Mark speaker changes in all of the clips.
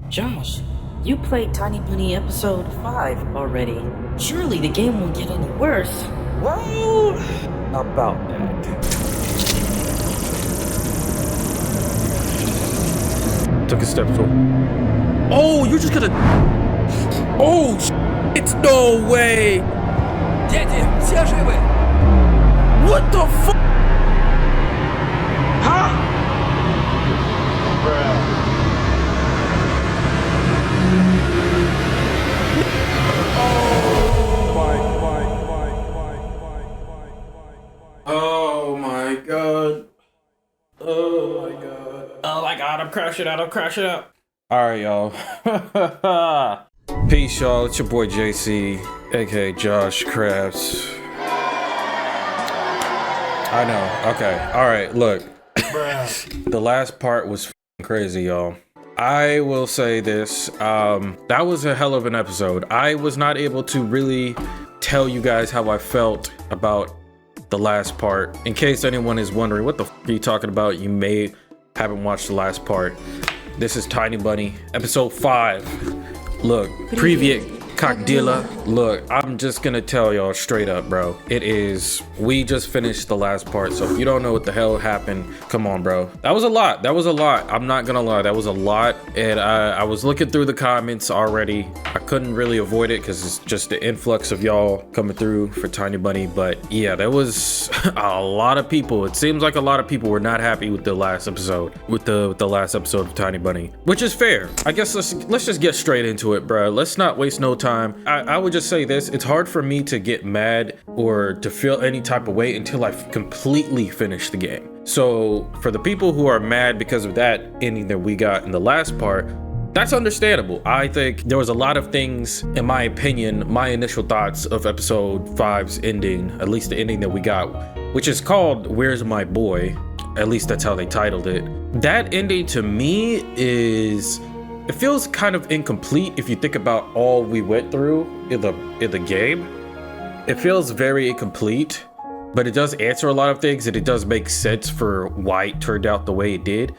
Speaker 1: Josh, you played Tiny Bunny episode 5 already. Surely the game won't get any worse.
Speaker 2: Well, about that. Took a step forward. Oh, you're just gonna... Oh, it's no way!
Speaker 3: Дети, все живы?
Speaker 2: What the fuck?
Speaker 3: Huh?
Speaker 2: Oh my god. Oh my god.
Speaker 1: Oh my god, I'm crashing out,
Speaker 2: Alright, y'all. Peace, y'all. It's your boy JC, aka Josh Crafts. I know. Okay. Alright, look. The last part was crazy, y'all. I will say this. That was a hell of an episode. I was not able to really tell you guys how I felt about the last part. In case anyone is wondering, what the f are you talking about? You may haven't watched the last part. This is Tiny Bunny, episode 5. Look, Privyet Cockdilla. Look, I'm just gonna tell y'all straight up, bro. We just finished the last part, so if you don't know what the hell happened, come on, bro. That was a lot. I'm not gonna lie, that was a lot. And I was looking through the comments already. I couldn't really avoid it because it's just the influx of y'all coming through for Tiny Bunny. But yeah, there was a lot of people. It seems like a lot of people were not happy with the last episode, with the last episode of Tiny Bunny, which is fair. I guess let's just get straight into it, bro. Let's not waste no time. I would just say this: it's hard for me to get mad or to feel any type of way until I've completely finished the game. So for the people who are mad because of that ending that we got in the last part, that's understandable. I think there was a lot of things, in my opinion, my initial thoughts of episode 5's ending, at least the ending that we got, which is called Where's My Boy? At least that's how they titled it. That ending to me it feels kind of incomplete if you think about all we went through in the game. It feels very incomplete, but it does answer a lot of things and it does make sense for why it turned out the way it did.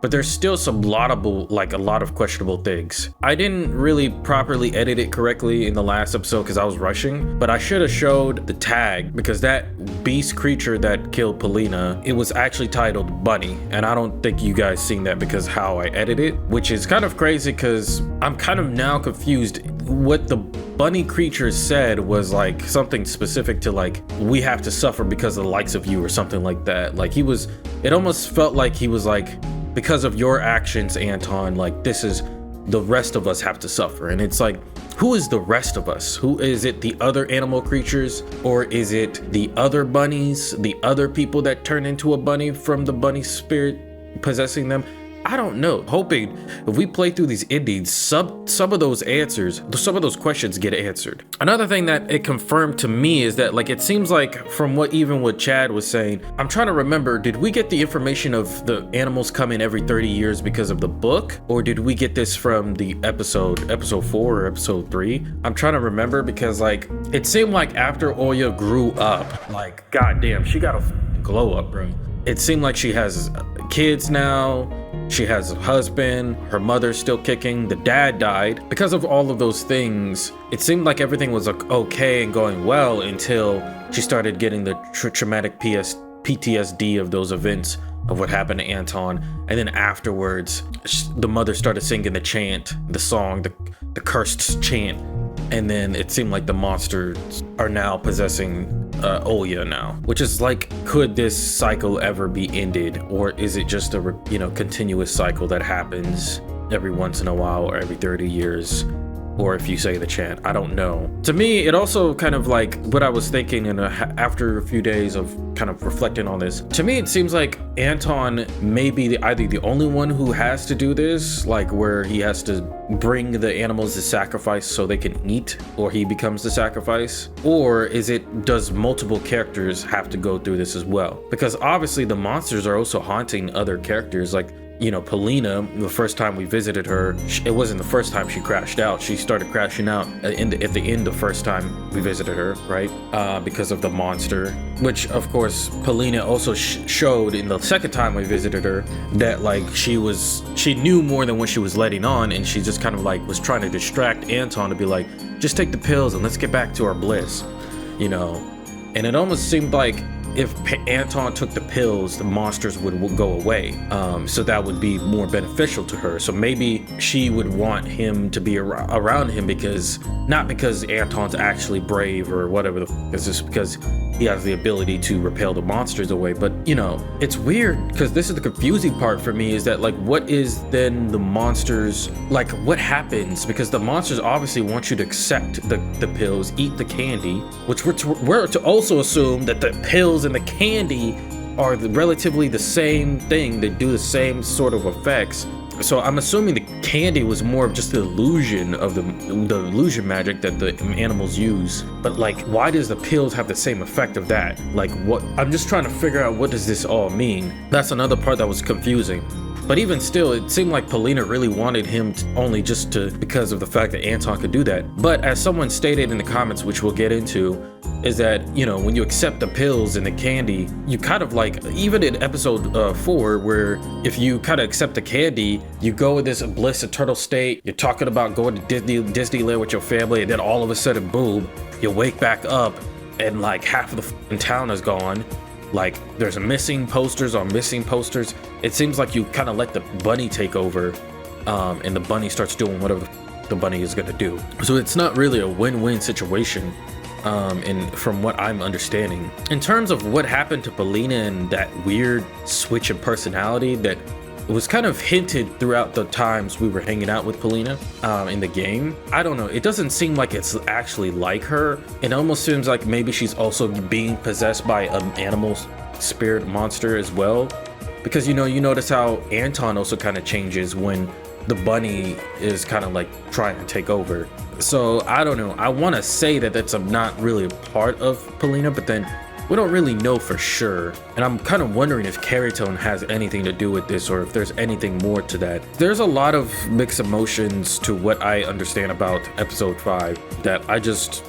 Speaker 2: But there's still some laudable, like a lot of questionable things. I didn't really properly edit it correctly in the last episode because I was rushing, but I should have showed the tag because that beast creature that killed Polina, it was actually titled Bunny. And I don't think you guys seen that because how I edit it, which is kind of crazy because I'm kind of now confused. What the bunny creature said was like something specific to like, we have to suffer because of the likes of you or something like that. Like it almost felt like he was like, because of your actions, Anton, like this is the rest of us have to suffer. And it's like, who is the rest of us? Who is it? The other animal creatures, or is it the other bunnies, the other people that turn into a bunny from the bunny spirit possessing them? I don't know. Hoping if we play through these endings, some of those questions get answered. Another thing that it confirmed to me is that like it seems like from what Chad was saying, I'm trying to remember, did we get the information of the animals come in every 30 years because of the book, or did we get this from the episode 4 or episode 3? I'm trying to remember because like it seemed like after Olya grew up, like goddamn, she got a glow up, bro. It seemed like she has kids now. She has a husband, her mother's still kicking, the dad died. Because of all of those things, it seemed like everything was okay and going well until she started getting the traumatic PTSD of those events of what happened to Anton. And then afterwards, the mother started singing the chant, the song, the cursed chant. And then it seemed like the monsters are now possessing Olya now, which is like, could this cycle ever be ended, or is it just a continuous cycle that happens every once in a while or every 30 years? Or if you say the chant, I don't know. To me, it also kind of like what I was thinking after a few days of kind of reflecting on this. To me, it seems like Anton may be either the only one who has to do this, like where he has to bring the animals to sacrifice so they can eat, or he becomes the sacrifice, or does multiple characters have to go through this as well? Because obviously the monsters are also haunting other characters. Like, you know, Polina, the first time we visited her, it wasn't the first time she crashed out. She started crashing out at the end the first time we visited her, right? Because of the monster, which of course Polina also showed in the second time we visited her that like she knew more than what she was letting on, and she just kind of like was trying to distract Anton to be like, just take the pills and let's get back to our bliss, you know. And it almost seemed like if Anton took the pills, the monsters would go away. So that would be more beneficial to her. So maybe she would want him to be around him not because Anton's actually brave or whatever, it's just because he has the ability to repel the monsters away. But you know, it's weird because this is the confusing part for me, is that like, what is then the monsters, like what happens? Because the monsters obviously want you to accept the pills, eat the candy, which we're to also assume that the pills and the candy are relatively the same thing. They do the same sort of effects. So I'm assuming the candy was more of just the illusion of the illusion magic that the animals use. But like, why does the pills have the same effect of that? Like what? I'm just trying to figure out, what does this all mean? That's another part that was confusing. But even still, it seemed like Polina really wanted him only just because of the fact that Anton could do that. But as someone stated in the comments, which we'll get into, is that, you know, when you accept the pills and the candy, you kind of like, even in episode 4, where if you kind of accept the candy, you go in this bliss eternal state, you're talking about going to Disneyland with your family, and then all of a sudden, boom, you wake back up and like half of the town is gone. Like there's missing posters on missing posters. It seems like you kind of let the bunny take over, and the bunny starts doing whatever the bunny is gonna do. So it's not really a win-win situation, and from what I'm understanding. In terms of what happened to Polina and that weird switch in personality that was kind of hinted throughout the times we were hanging out with Polina in the game, I don't know. It doesn't seem like it's actually like her. It almost seems like maybe she's also being possessed by an animal spirit monster as well. Because, you know, you notice how Anton also kind of changes when the bunny is kind of like trying to take over. So I don't know. I want to say that that's not really a part of Polina, but then we don't really know for sure. And I'm kind of wondering if Carytone has anything to do with this, or if there's anything more to that. There's a lot of mixed emotions to what I understand about episode 5 that I'm just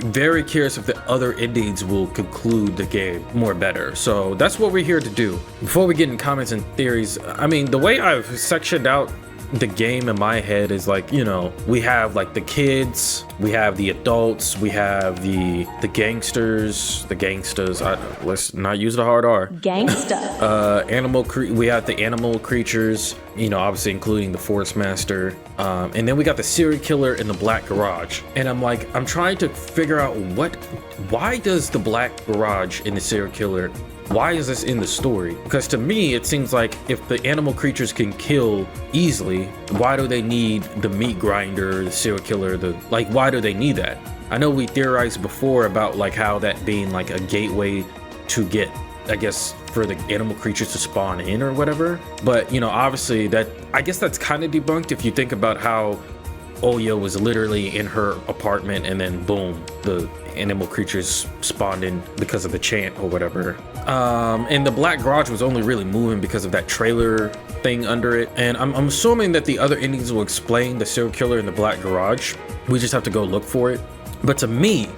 Speaker 2: very curious if the other endings will conclude the game more better. So that's what we're here to do. Before we get in comments and theories, I mean, the way I've sectioned out the game in my head is like, you know, we have like the kids, we have the adults, we have the gangsters, let's not use the hard R. Gangsta. We have the animal creatures, you know, obviously including the Forest Master. And then we got the serial killer in the Black Garage. And I'm trying to figure out why does the Black Garage in the serial killer, why is this in the story? Because to me, it seems like if the animal creatures can kill easily, why do they need the meat grinder, the serial killer, why do they need that? I know we theorized before about like how that being like a gateway to get, I guess, for the animal creatures to spawn in or whatever. But, you know, obviously I guess that's kind of debunked if you think about how Olya was literally in her apartment and then boom, the animal creatures spawned in because of the chant or whatever. And the Black Garage was only really moving because of that trailer thing under it. And I'm assuming that the other endings will explain the serial killer in the Black Garage. We just have to go look for it. But to me,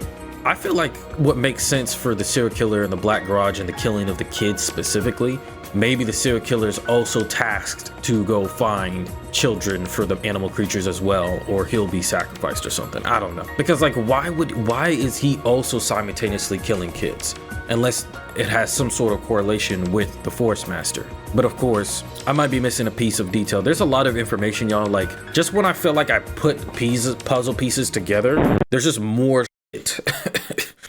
Speaker 2: I feel like what makes sense for the serial killer in the Black Garage and the killing of the kids specifically, maybe the serial killer is also tasked to go find children for the animal creatures as well, or he'll be sacrificed or something. I don't know. Because like, why is he also simultaneously killing kids? Unless it has some sort of correlation with the Forest Master. But of course, I might be missing a piece of detail. There's a lot of information, y'all. Like, just when I feel like I put puzzle pieces together, there's just more shit.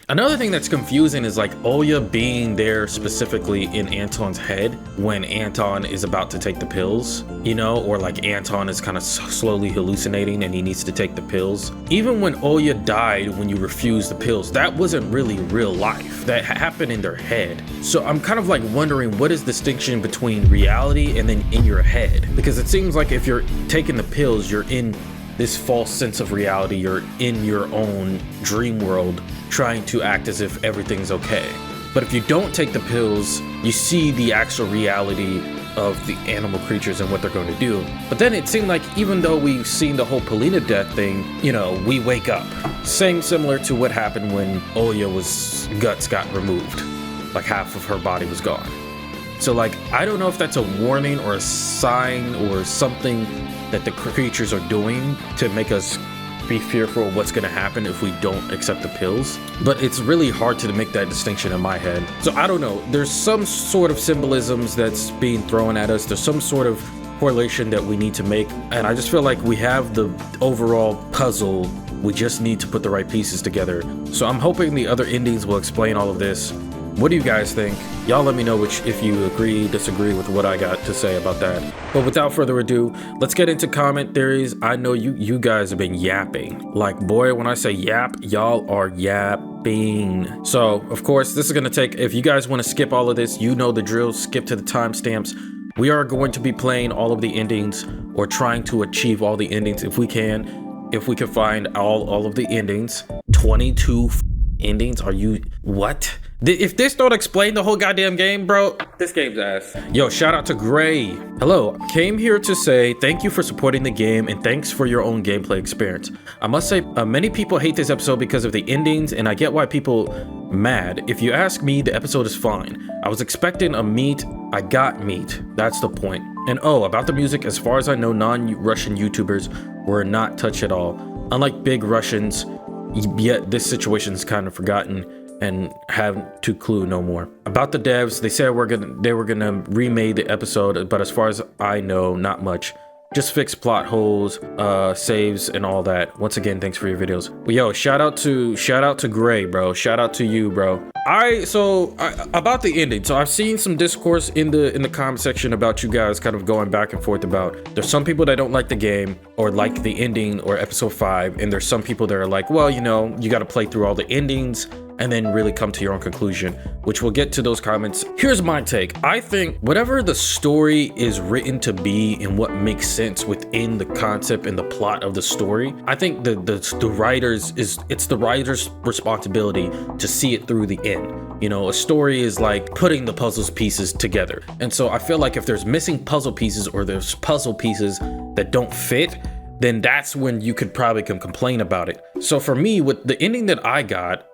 Speaker 2: Another thing that's confusing is like Olya being there specifically in Anton's head when Anton is about to take the pills, you know, or like Anton is kind of slowly hallucinating and he needs to take the pills. Even when Olya died when you refused the pills, that wasn't really real life. That happened in their head. So I'm kind of like wondering, what is the distinction between reality and then in your head? Because it seems like if you're taking the pills, you're in this false sense of reality, you're in your own dream world trying to act as if everything's okay. But if you don't take the pills, you see the actual reality of the animal creatures and what they're going to do. But then it seemed like even though we've seen the whole Polina death thing, you know, we wake up. Same similar to what happened when Olya's guts got removed. Like half of her body was gone. So like, I don't know if that's a warning or a sign or something that the creatures are doing to make us be fearful of what's going to happen if we don't accept the pills. But it's really hard to make that distinction in my head. So I don't know. There's some sort of symbolisms that's being thrown at us. There's some sort of correlation that we need to make. And I just feel like we have the overall puzzle. We just need to put the right pieces together. So I'm hoping the other endings will explain all of this. What do you guys think? Y'all let me know if you agree, disagree with what I got to say about that. But without further ado, let's get into comment theories. I know you guys have been yapping. Like, boy, when I say yap, y'all are yapping. So, of course, this is gonna take, if you guys wanna skip all of this, you know the drill, skip to the timestamps. We are going to be playing all of the endings or trying to achieve all the endings if we can. If we can find all of the endings. 22 endings, are you, what? If this don't explain the whole goddamn game, bro, this game's ass. Yo, shout out to Gray. Hello, came here to say thank you for supporting the game and thanks for your own gameplay experience. I must say, many people hate this episode because of the endings, and I get why people mad. If you ask me, the episode is fine. I was expecting a meat, I got meat. That's the point. And oh, about the music, as far as I know, non-Russian YouTubers were not touched at all. Unlike big Russians, yet this situation is kind of forgotten and have to clue no more. About the devs, they said they were gonna remake the episode, but as far as I know, not much. Just fix plot holes, saves, and all that. Once again, thanks for your videos. But yo, shout out to Gray, bro. Shout out to you, bro. About the ending. So I've seen some discourse in the comment section about you guys kind of going back and forth about. There's some people that don't like the game or like the ending or episode 5, and there's some people that are like, well, you know, you got to play through all the endings and then really come to your own conclusion, which we'll get to those comments. Here's my take. I think whatever the story is written to be and what makes sense within the concept and the plot of the story, I think the writers it's the writer's responsibility to see it through the end. You know, a story is like putting the puzzle pieces together. And so I feel like if there's missing puzzle pieces or there's puzzle pieces that don't fit, then that's when you could probably complain about it. So for me, with the ending that I got,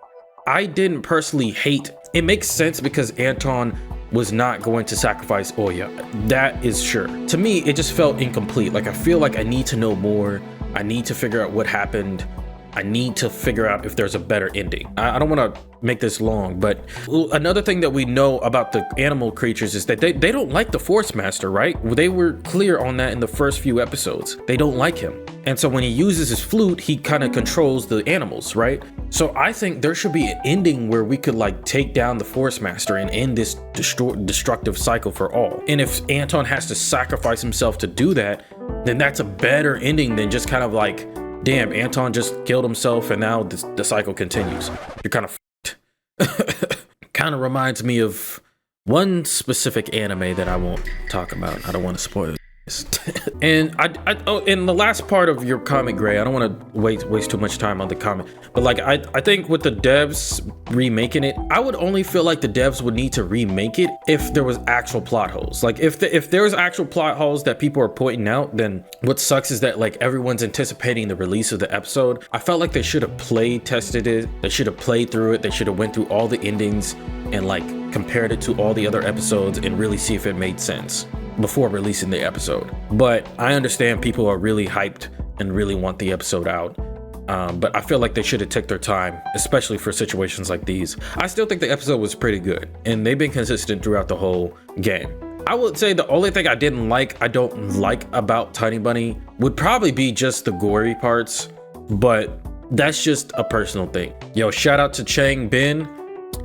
Speaker 2: I didn't personally hate. It makes sense because Anton was not going to sacrifice Olya. That is sure. To me, it just felt incomplete. Like, I feel like I need to know more. I need to figure out what happened. I need to figure out if there's a better ending. I don't want to make this long, but another thing that we know about the animal creatures is that they don't like the Force Master, right? They were clear on that in the first few episodes. They don't like him. And so when he uses his flute, he kind of controls the animals, right? So I think there should be an ending where we could like take down the Force Master and end this destructive cycle for all. And if Anton has to sacrifice himself to do that, then that's a better ending than just kind of like, damn, Anton just killed himself and now the cycle continues. You're kind of kind of reminds me of one specific anime that I won't talk about. I don't want to spoil it. And in the last part of your comment, Gray, I don't want to waste too much time on the comment, but like I think with the devs remaking it, I would only feel like the devs would need to remake it if there was actual plot holes. Like if there's actual plot holes that people are pointing out, then what sucks is that like everyone's anticipating the release of the episode. I felt like they should have tested it. They should have played through it. They should have went through all the endings and like compared it to all the other episodes and really see if it made sense before releasing the episode. But I understand people are really hyped and really want the episode out. But I feel like they should have took their time, especially for situations like these. I still think the episode was pretty good and they've been consistent throughout the whole game. I would say the only thing I don't like about Tiny Bunny would probably be just the gory parts, but that's just a personal thing. Yo, shout out to Chang Bin.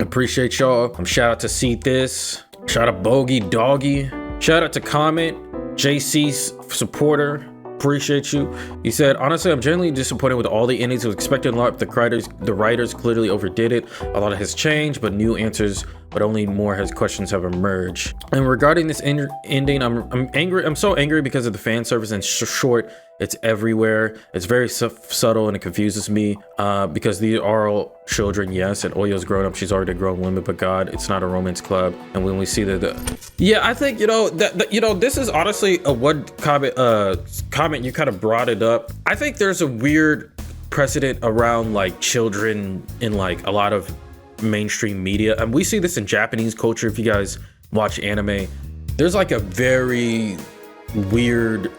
Speaker 2: Appreciate y'all. Shout out to See This. Shout out Bogey Doggy. Shout out to Comment, JC's supporter. Appreciate you. He said, honestly, I'm genuinely disappointed with all the endings. I was expecting a lot, but the writers clearly overdid it. A lot has changed, but new answers but only more as questions have emerged. And regarding this ending, I'm angry. I'm so angry because of the fan service and short. It's everywhere. It's very subtle and it confuses me because these are all children, yes, and Olya's grown up. She's already a grown woman, but God, it's not a romance club. And when we see yeah, I think, you know, this is honestly a one comment you kind of brought it up. I think there's a weird precedent around like children in like a lot of mainstream media, and we see this in Japanese culture. If you guys watch anime, there's like a very weird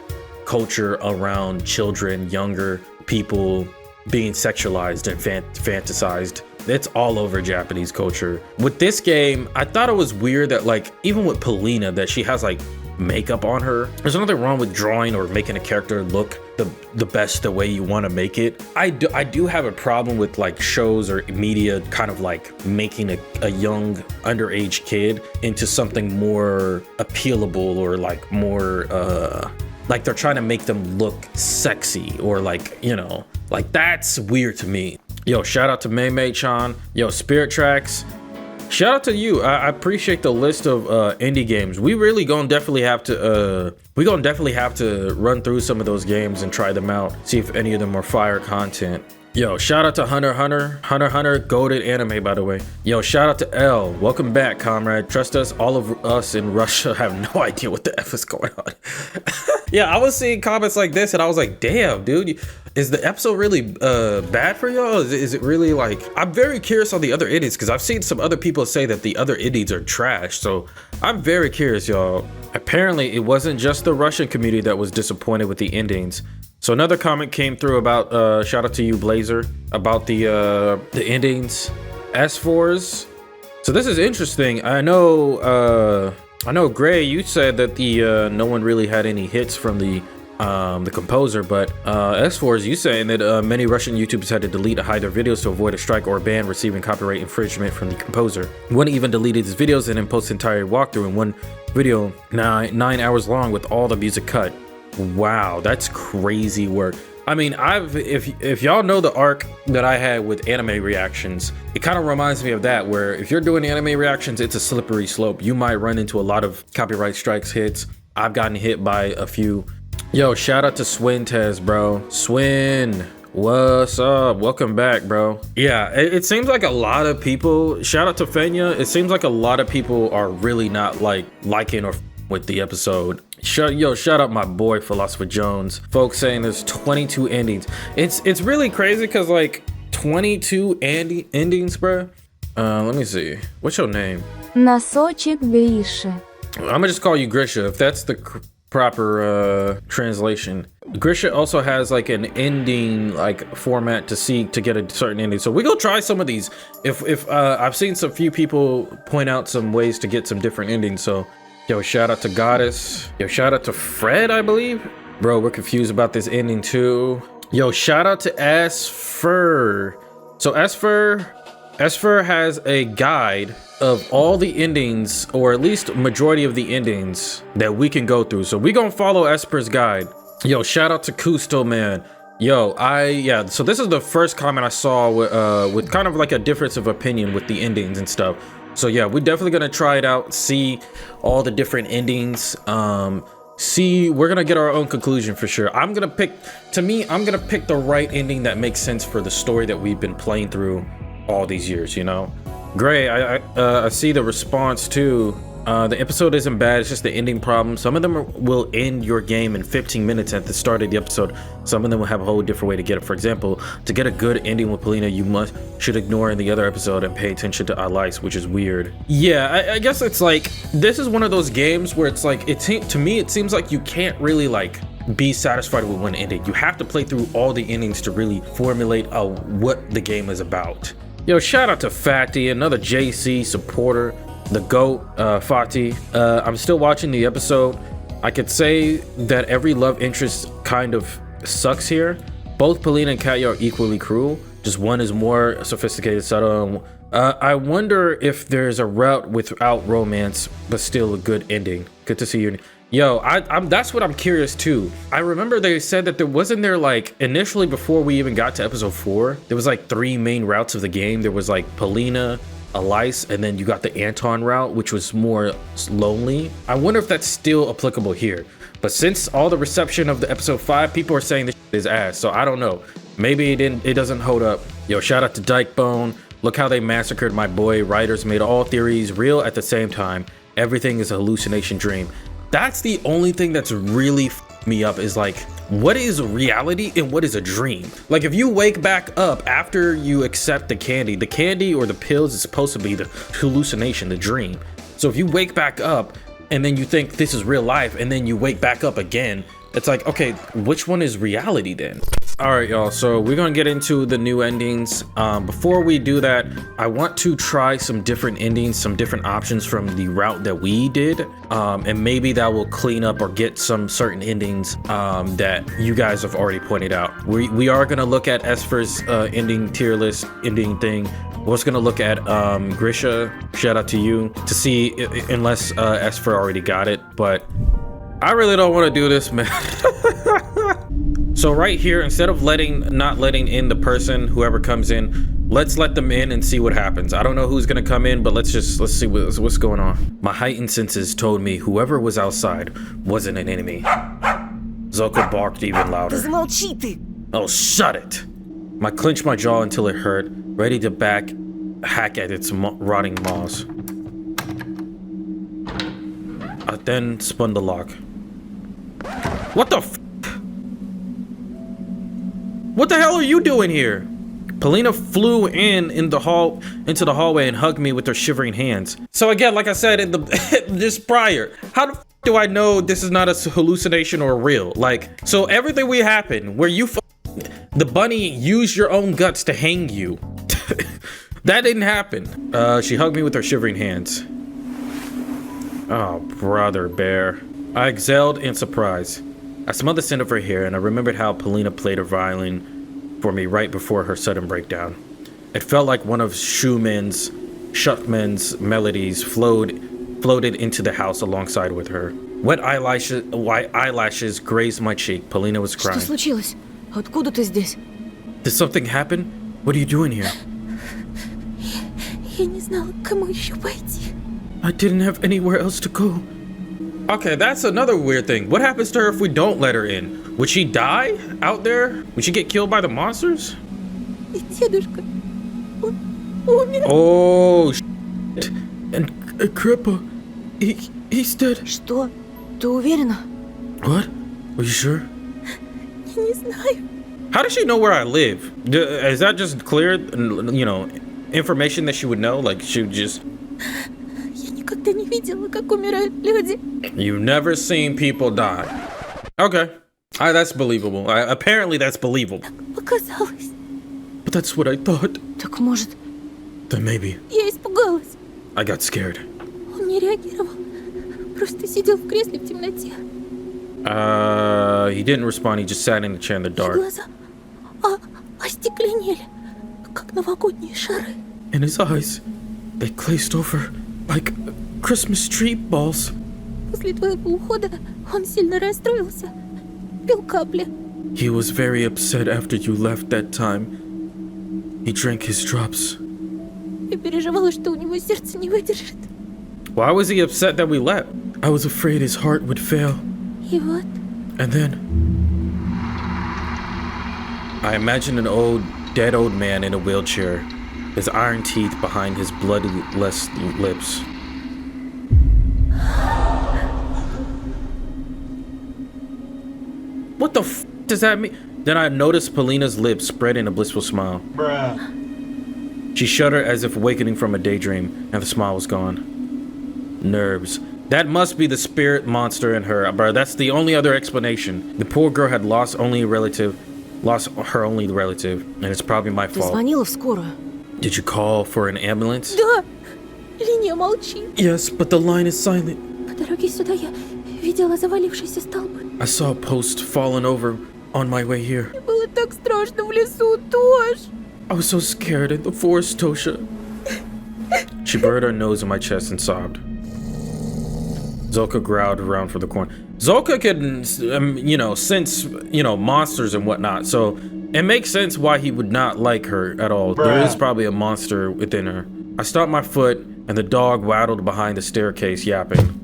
Speaker 2: culture around children, younger people being sexualized and fantasized. It's all over Japanese culture. With this game, I thought it was weird that like even with Polina, that she has like makeup on her. There's nothing wrong with drawing or making a character look the best the way you want to make it. I do have a problem with like shows or media kind of like making a young underage kid into something more appealable or like more like they're trying to make them look sexy or like, you know, like that's weird to me. Yo, shout out to May-May-chan. Yo, Spirit Tracks. Shout out to you. I appreciate the list of indie games. We really gonna definitely have to run through some of those games and try them out. See if any of them are fire content. Yo, shout out to Hunter Hunter, goated anime, by the way. Yo, shout out to L. Welcome back, comrade. Trust us, all of us in Russia have no idea what the F is going on. Yeah, I was seeing comments like this and I was like, damn, dude, is the episode really bad for y'all? Is it really like, I'm very curious on the other endings because I've seen some other people say that the other endings are trash. So I'm very curious, y'all. Apparently it wasn't just the Russian community that was disappointed with the endings. So another comment came through about, shout out to you, Blazer, about the endings, S4s. So this is interesting. I know, Gray, you said that the no one really had any hits from the composer, but S4s, you saying that many Russian YouTubers had to delete or hide their videos to avoid a strike or a ban receiving copyright infringement from the composer. One even deleted his videos and then posted entire walkthrough in one video, 9 hours long with all the music cut. Wow, that's crazy work. I mean, if y'all know the arc that I had with anime reactions, it kind of reminds me of that, where if you're doing anime reactions, it's a slippery slope. You might run into a lot of copyright strikes hits. I've gotten hit by a few. Yo, shout out to Swintez, bro. Swin, what's up? Welcome back, bro. Yeah, it seems like a lot of people, shout out to Fenya, it seems like a lot of people are really not liking or with the episode. Shout out my boy Philosopher Jones. Folks saying there's 22 endings. It's really crazy because like 22 endings, bro. Let me see. What's your name?
Speaker 4: Носочек Гриша.
Speaker 2: I'm gonna just call you Grisha if that's the proper translation. Grisha also has like an ending like format to get a certain ending. So we go try some of these. If I've seen some few people point out some ways to get some different endings. So yo, shout out to Goddess. Yo, shout out to Fred, I believe. Bro, we're confused about this ending too. Yo, shout out to Asfer. So Asfer has a guide of all the endings, or at least majority of the endings that we can go through. So we gonna follow Asper's guide. Yo, shout out to Kusto, man. Yo, so this is the first comment I saw with kind of like a difference of opinion with the endings and stuff. So yeah, we're definitely gonna try it out, see all the different endings, we're gonna get our own conclusion for sure. I'm gonna pick the right ending that makes sense for the story that we've been playing through all these years, you know. Gray, I see the response too. The episode isn't bad, it's just the ending problem. Some of them will end your game in 15 minutes at the start of the episode. Some of them will have a whole different way to get it. For example, to get a good ending with Polina, you should ignore in the other episode and pay attention to Alice, which is weird. Yeah, I guess it's like, this is one of those games where it's like, to me, it seems like you can't really like be satisfied with one ending. You have to play through all the endings to really formulate what the game is about. Yo, shout out to Fatty, another JC supporter. The GOAT, Fatih. I'm still watching the episode. I could say that every love interest kind of sucks here. Both Polina and Katya are equally cruel. Just one is more sophisticated, subtle. I wonder if there's a route without romance, but still a good ending. Good to see you. Yo, that's what I'm curious too. I remember they said that there like initially before we even got to episode 4, there was like 3 main routes of the game. There was like Polina, Elias, and then you got the Anton route, which was more lonely. I wonder if that's still applicable here. But since all the reception of the episode 5, people are saying this is ass, so I don't know. Maybe it doesn't hold up. Yo, shout out to Dykebone. Look how they massacred my boy. Writers made all theories real at the same time. Everything is a hallucination dream. That's the only thing that's really f***ed me up, is like, what is reality and what is a dream? Like, if you wake back up after you accept the candy or the pills is supposed to be the hallucination, the dream. So if you wake back up and then you think this is real life and then you wake back up again, it's like, okay, which one is reality then? All right, y'all, so we're gonna get into the new endings. Before we do that, I want to try some different endings, some different options from the route that we did, and maybe that will clean up or get some certain endings that you guys have already pointed out. We are gonna look at Esper's ending tier list ending thing. We're also gonna look at Grisha, shout out to you, to see unless Esper already got it, but I really don't want to do this, man. So right here, instead of not letting in the person, whoever comes in, let's let them in and see what happens. I don't know who's gonna come in, but let's see what's going on. My heightened senses told me whoever was outside wasn't an enemy. Zulka barked even louder.
Speaker 5: Замолчи ты!
Speaker 2: Oh, shut it! I clenched my jaw until it hurt, ready to hack at its rotting maws. I then spun the lock. What the f? What the hell are you doing here? Polina flew into the hallway and hugged me with her shivering hands. So again, like I said in the just prior, how the f do I know this is not a hallucination or real? Like, so everything we happened where you the bunny used your own guts to hang you. That didn't happen. She hugged me with her shivering hands. Oh, brother bear. I exhaled in surprise. I smelled the scent of her hair, and I remembered how Polina played her violin for me right before her sudden breakdown. It felt like one of Schumann's melodies floated into the house alongside with her. White eyelashes grazed my cheek. Polina was crying.
Speaker 5: Что случилось? Откуда ты здесь?
Speaker 2: Did something happen? What are you doing here?
Speaker 5: Я не знала, к кому еще пойти.
Speaker 2: I didn't have anywhere else to go. Okay, that's another weird thing. What happens to her if we don't let her in? Would she die out there? Would she get killed by the monsters?
Speaker 5: И дедушка, он умер.
Speaker 2: Oh, shit. And Crippa, he's dead.
Speaker 5: Что? Ты уверена?
Speaker 2: What? Are you sure?
Speaker 5: Я не знаю.
Speaker 2: How does she know where I live? Is that just clear, you know, information that she would know? Like, she would just...
Speaker 5: Я никогда не видела, как умирают люди.
Speaker 2: You've never seen people die. Okay. That's believable. Apparently that's believable.
Speaker 5: Показалось.
Speaker 2: But that's what I thought.
Speaker 5: Так может,
Speaker 2: Then maybe.
Speaker 5: я испугалась.
Speaker 2: I got scared.
Speaker 5: Он не реагировал. Просто сидел в кресле в темноте.
Speaker 2: He didn't respond. He just sat in the chair in the dark.
Speaker 5: Глаза остекленели, как новогодние шары.
Speaker 2: And his eyes, they glazed over like Christmas tree balls.
Speaker 5: После твоего ухода он сильно расстроился. Пил капли.
Speaker 2: He was very upset after you left that time. He drank his drops.
Speaker 5: Я переживала, что у него сердце не выдержит.
Speaker 2: Why was he upset that we left? I was afraid his heart would fail.
Speaker 5: И вот,
Speaker 2: And then I imagined an dead old man in a wheelchair, his iron teeth behind his bloodless lips. What the f does that mean? Then I noticed Polina's lips spread in a blissful smile.
Speaker 6: Bruh.
Speaker 2: She shuddered as if awakening from a daydream, and the smile was gone. Nerves. That must be the spirit monster in her, bro. That's the only other explanation. The poor girl had lost her only relative, and it's probably my
Speaker 5: ты
Speaker 2: fault.
Speaker 5: звонила в скорую?
Speaker 2: Did you call for an ambulance?
Speaker 5: Да, линия молчит.
Speaker 2: Yes, but the line is silent.
Speaker 5: По дороге сюда я видела завалившиеся столбы.
Speaker 2: I saw a post fallen over on my way here.
Speaker 5: Мне было так страшно в лесу тоже.
Speaker 2: I was so scared in the forest, Tosha. She buried her nose in my chest and sobbed. Zolka growled around from the corner. Zolka can, sense, monsters and whatnot. So it makes sense why he would not like her at all.
Speaker 6: Bruh.
Speaker 2: There is probably a monster within her. I stomped my foot, and the dog waddled behind the staircase, yapping.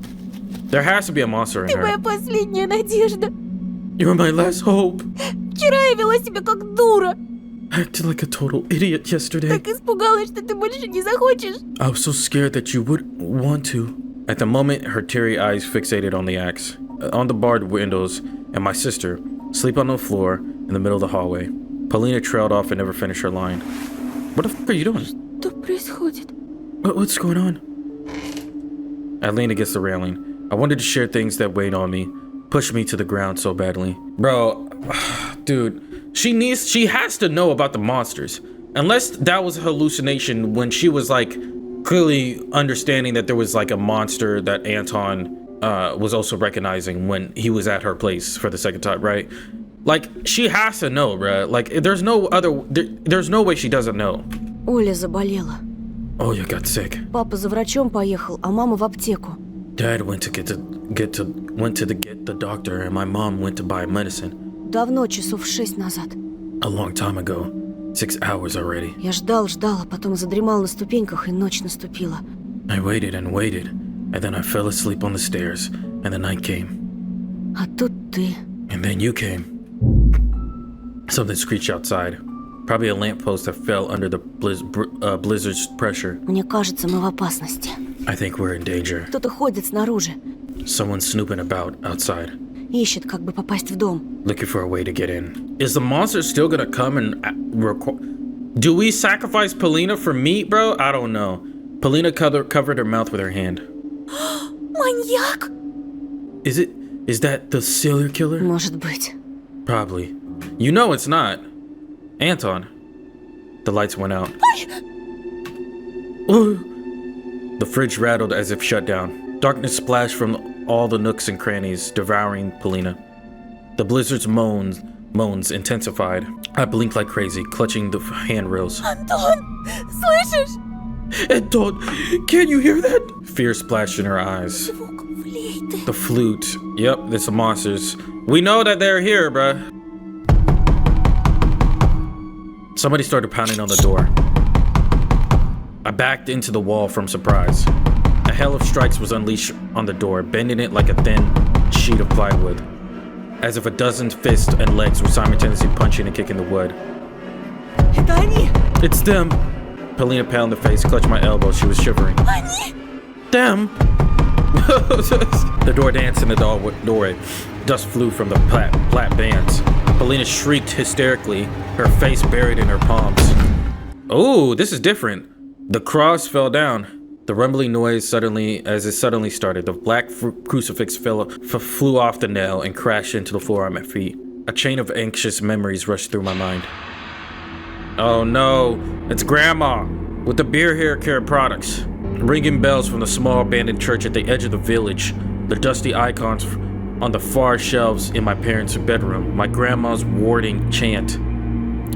Speaker 2: There has to be a monster in
Speaker 5: Ты моя
Speaker 2: her.
Speaker 5: последняя надежда.
Speaker 2: You're my last hope.
Speaker 5: Вчера я вела себя как дура.
Speaker 2: I acted like a total idiot yesterday.
Speaker 5: Так испугалась, что ты больше не захочешь.
Speaker 2: I was so scared that you would want to. At the moment, her teary eyes fixated on the axe, on the barred windows, and my sister, asleep on the floor in the middle of the hallway. Paulina trailed off and never finished her line. What the fuck are you doing?
Speaker 5: Что происходит?
Speaker 2: What's going on? I leaned against the railing. I wanted to share things that weighed on me, pushed me to the ground so badly. Bro, dude, she has to know about the monsters. Unless that was a hallucination when she was like clearly understanding that there was like a monster that Anton was also recognizing when he was at her place for the second time, right? Like, she has to know, bruh. Like, there's no way she doesn't know.
Speaker 6: Оля заболела.
Speaker 2: Olya got sick.
Speaker 6: Папа за врачом поехал, а мама в аптеку.
Speaker 2: Dad went to get the doctor, and my mom went to buy medicine.
Speaker 6: Давно, часов 6 назад.
Speaker 2: A long time ago. 6 hours already.
Speaker 6: Я ждал, а потом задремал на ступеньках, и ночь наступила.
Speaker 2: I waited and waited, and then I fell asleep on the stairs, and the night came.
Speaker 6: А тут ты.
Speaker 2: And then you came. Something screeched outside. Probably a lamppost that fell under the blizzard's pressure.
Speaker 6: Мне кажется, мы в опасности.
Speaker 2: I think we're in danger.
Speaker 6: Кто-то ходит снаружи.
Speaker 2: Someone's snooping about outside.
Speaker 6: Ищет, как бы попасть в дом.
Speaker 2: Looking for a way to get in. Is the monster still gonna come and record? Do we sacrifice Paulina for meat, bro? I don't know. Paulina covered her mouth with her hand.
Speaker 5: Маньяк!
Speaker 2: Is that the serial killer?
Speaker 6: Может быть.
Speaker 2: Probably. You know it's not. Anton. The lights went out. The fridge rattled as if shut down. Darkness splashed from all the nooks and crannies, devouring Paulina. The blizzard's moans intensified. I blinked like crazy, clutching the handrails.
Speaker 5: Антон! Слышишь?
Speaker 2: Anton, can you hear that? Fear splashed in her eyes.
Speaker 5: Звук флейты.
Speaker 2: The flute. Yep, it's the monsters. We know that they're here, bruh. Somebody started pounding on the door. I backed into the wall from surprise. A hail of strikes was unleashed on the door, bending it like a thin sheet of plywood, as if a dozen fists and legs were simultaneously punching and kicking the wood.
Speaker 5: Это они!
Speaker 2: It's them! Paulina pounded the face, clutched my elbow. She was shivering.
Speaker 5: Они!
Speaker 2: Them! The door danced in the doorway. Dust flew from the flat bands. Paulina shrieked hysterically, her face buried in her palms. Oh, this is different. The cross fell down. The rumbling noise suddenly started. The black crucifix flew off the nail and crashed into the floor at my feet. A chain of anxious memories rushed through my mind. Oh no, it's Grandma with the beer hair care products. Ringing bells from the small abandoned church at the edge of the village. The dusty icons on the far shelves in my parents' bedroom. My grandma's warding chant.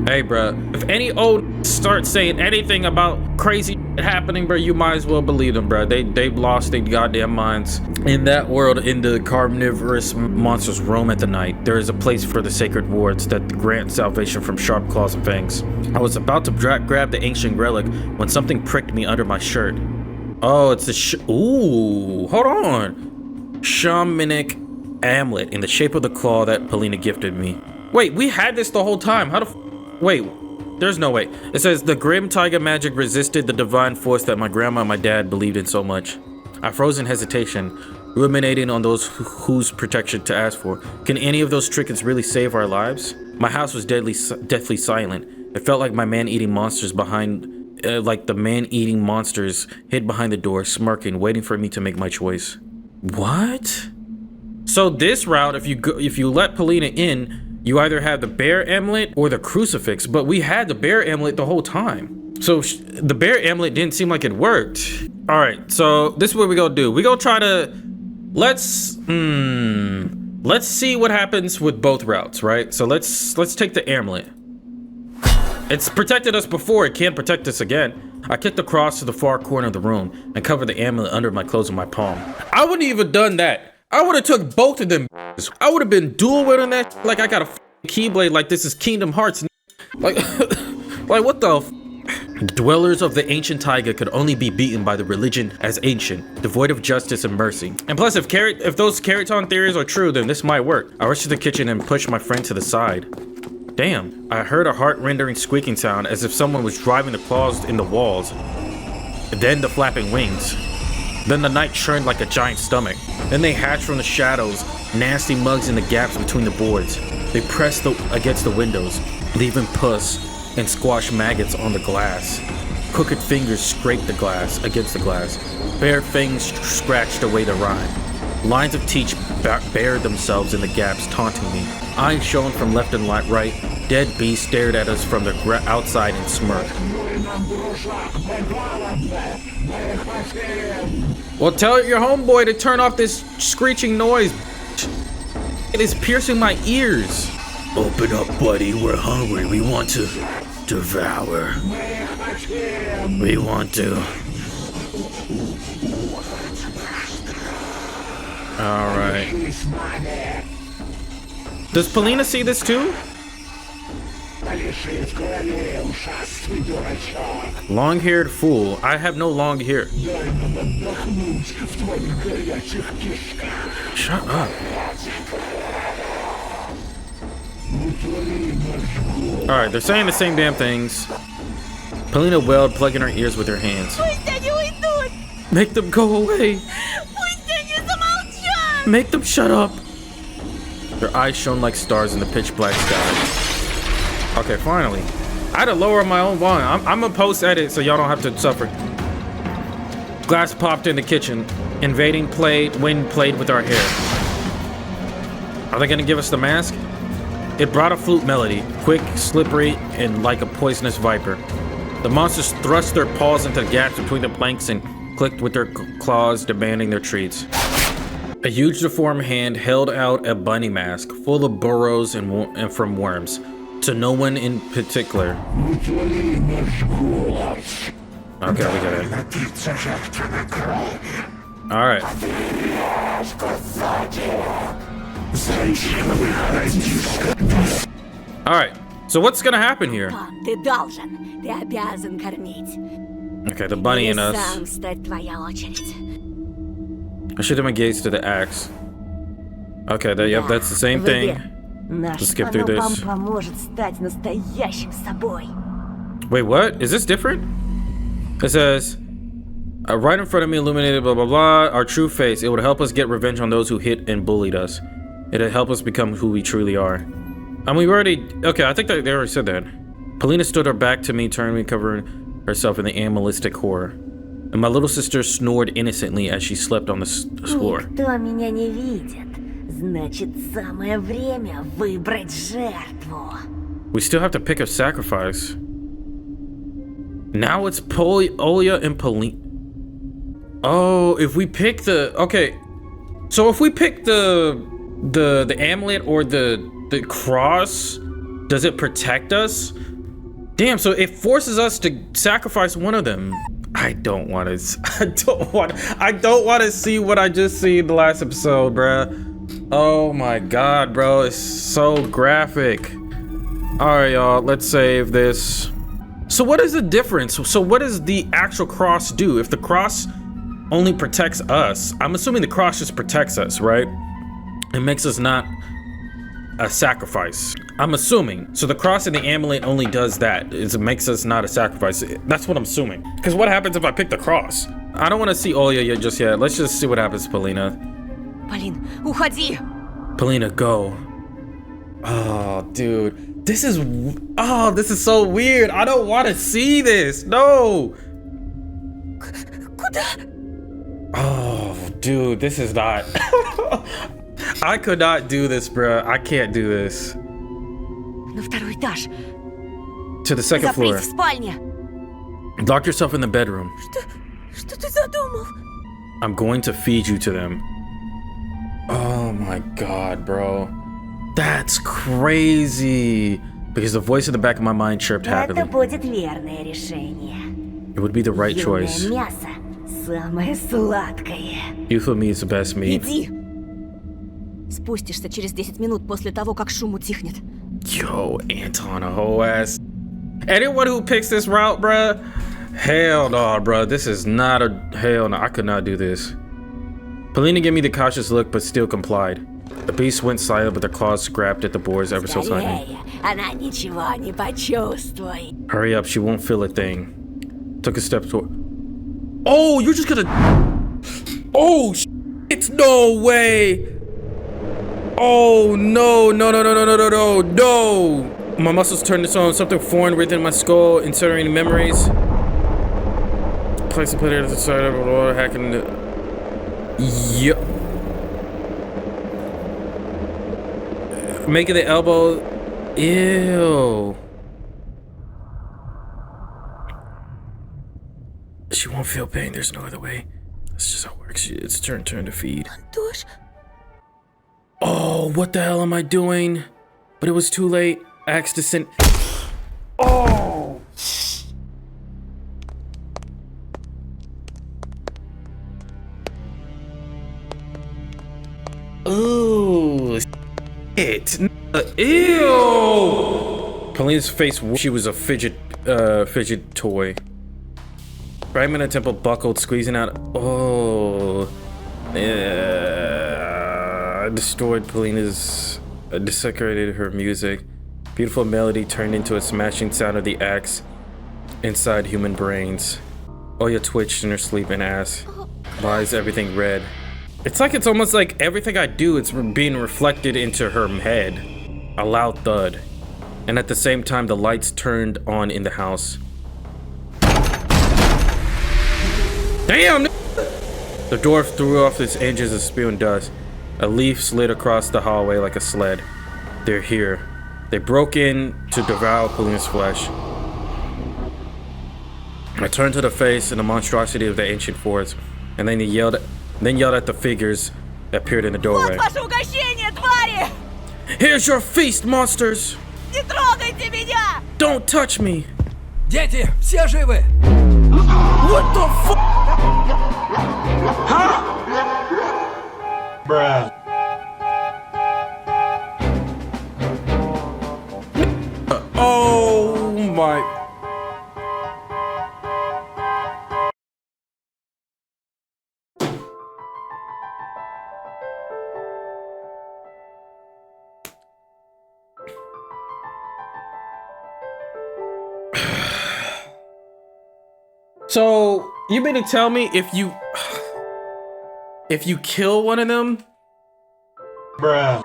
Speaker 2: Hey, bruh, if any old start saying anything about crazy happening, bruh, you might as well believe them, bruh. They've lost their goddamn minds. In that world, in the carnivorous monsters roam at the night, there is a place for the sacred wards that grant salvation from sharp claws and fangs. I was about to grab the ancient relic when something pricked me under my shirt. Oh, it's the ooh, hold on. Shamanic amulet in the shape of the claw that Paulina gifted me. Wait, we had this the whole time. Wait, there's no way. It says the grim tiger magic resisted the divine force that my grandma and my dad believed in so much. I froze in hesitation, ruminating on those whose protection to ask for. Can any of those trinkets really save our lives? My house was deathly silent. It felt like my man-eating monsters the man-eating monsters hid behind the door, smirking, waiting for me to make my choice. What? So this route, if you let Paulina in, you either have the bear amulet or the crucifix, but we had the bear amulet the whole time. So the bear amulet didn't seem like it worked. All right, so this is what we gonna do. We gonna try to, let's see what happens with both routes, right? So let's take the amulet. It's protected us before, it can't protect us again. I kicked the cross to the far corner of the room and covered the amulet under my clothes in my palm. I wouldn't even done that. I would have took both of them. I would have been dual wielding that like I got a keyblade like this is Kingdom Hearts. Like, like what the The dwellers of the ancient taiga could only be beaten by the religion as ancient, devoid of justice and mercy. And plus, if those Keraton theories are true, then this might work. I rushed to the kitchen and pushed my friend to the side. Damn, I heard a heart-rending squeaking sound as if someone was driving the claws in the walls. Then the flapping wings. Then the night churned like a giant stomach. Then they hatched from the shadows, nasty mugs in the gaps between the boards. They pressed against the windows, leaving pus and squashed maggots on the glass. Crooked fingers scraped the glass against the glass. Bare fangs scratched away the rind. Lines of teeth bared themselves in the gaps, taunting me. Eyes shone from left and right. Dead beasts stared at us from the outside and smirked. Well, tell your homeboy to turn off this screeching noise. It is piercing my ears. Open up, buddy. We're hungry. We want to devour. We want to. All right. Does Polina see this too? Long-haired fool. I have no long hair. Shut up. Alright, they're saying the same damn things. Polina wailed, plugging her ears with her hands. Make them go away. Make them shut up. Their eyes shone like stars in the pitch black sky. Okay, finally. I had to lower my own volume. I'm gonna post-edit so y'all don't have to suffer. Glass popped in the kitchen. Invading wind played with our hair. Are they gonna give us the mask? It brought a flute melody, quick, slippery, and like a poisonous viper. The monsters thrust their paws into the gaps between the planks and clicked with their claws, demanding their treats. A huge deformed hand held out a bunny mask full of burrows and from worms, to no one in particular. Okay, we got it. Alright. Alright, so what's gonna happen here?
Speaker 7: Ты должен, ты обязан кормить.
Speaker 2: Okay, the bunny and us.
Speaker 7: Сам стать твоя очередь.
Speaker 2: I shoot him a gaze to the axe. Okay, yep, that's the same thing. Let's skip through this.
Speaker 7: Поможет стать настоящим собой.
Speaker 2: Wait, what? Is this different? It says, right in front of me, illuminated, blah, blah, blah, our true face. It would help us get revenge on those who hit and bullied us. It'd help us become who we truly are. And we already, okay, I think they already said that. Polina stood her back to me, turning me, covering herself in the animalistic horror. And my little sister snored innocently as she slept on the floor.
Speaker 7: Никто меня не видит. Значит, самое время выбрать жертву.
Speaker 2: We still have to pick a sacrifice. Now it's Olya and Polina. Oh, if we pick the, okay. So if we pick the amulet or the cross, does it protect us? Damn, so it forces us to sacrifice one of them. I don't want to see what I just seen in the last episode, bruh. Oh my god, bro, it's so graphic. All right, y'all, let's save this. So what is the difference? So what does the actual cross do? If the cross only protects us, I'm assuming the cross just protects us, right? It makes us not a sacrifice. I'm assuming. So the cross and the amulet only does that. It makes us not a sacrifice. That's what I'm assuming. Because what happens if I pick the cross? I don't want to see Olya just yet. Let's just see what happens to Polina.
Speaker 7: Полин, уходи!
Speaker 2: Polina, go. Oh, dude. This is so weird. I don't want to see this. No.
Speaker 7: Куда?
Speaker 2: Oh, dude, this is not. I could not do this, bruh. I can't do this.
Speaker 7: На второй этаж.
Speaker 2: To the second floor.
Speaker 7: Запрись в спальне.
Speaker 2: Lock yourself in the bedroom.
Speaker 7: Что ты задумал?
Speaker 2: I'm going to feed you to them. Oh my god, bro. That's crazy. Because the voice in the back of my mind chirped happily.
Speaker 7: Это будет верное решение.
Speaker 2: It would be the right choice.
Speaker 7: Юное мясо самое сладкое.
Speaker 2: Youthful meat is the best meat.
Speaker 7: Иди. Спустишься через 10 минут после того, как шум утихнет.
Speaker 2: Yo, Anton, a whole ass. Anyone who picks this route, bruh, hell no, bruh. This is not a hell no. I could not do this. Polina gave me the cautious look, but still complied. The beast went silent, but their claws scrapped at the boards ever so slightly.
Speaker 7: Она ничего не почувствует.
Speaker 2: Hurry up, she won't feel a thing. Took a step toward. Oh, you're just gonna. Oh, it's no way. Oh no, no, no, no, no, no, no, no, no. My muscles turned its on. Something foreign within my skull, incinerating memories. Place and put it at the side of the door, hacking the. Yup. Making the elbow. Ew. She won't feel pain. There's no other way. That's just how it works. It's turn to feed.
Speaker 5: Антош,
Speaker 2: Oh, what the hell am I doing? But it was too late. Axe descent. Oh. Ooh. It. Ew. Paulina's face. She was a fidget toy. Fragment of temple buckled, squeezing out. Oh. Destroyed Paulina's. Desecrated her music. Beautiful melody turned into a smashing sound of the axe inside human brains. Olya twitched in her sleep and asked, why is everything red? It's almost like everything I do, it's being reflected into her head. A loud thud. And at the same time, the lights turned on in the house. Damn! The door threw off its hinges of spewing dust. A leaf slid across the hallway like a sled. They're here. They broke in to devour Paulina's flesh. I turned to the face and the monstrosity of the ancient forest, and then yelled at the figures that appeared in the doorway.
Speaker 7: Вот ваше угощение, твари!
Speaker 2: Here's your feast, monsters!
Speaker 7: Не трогайте меня!
Speaker 2: Don't touch me!
Speaker 3: Дети, все живы?
Speaker 2: What the fuck?
Speaker 8: Bruh.
Speaker 2: Oh my. So, you mean to tell me if you kill one of them?
Speaker 8: Bruh.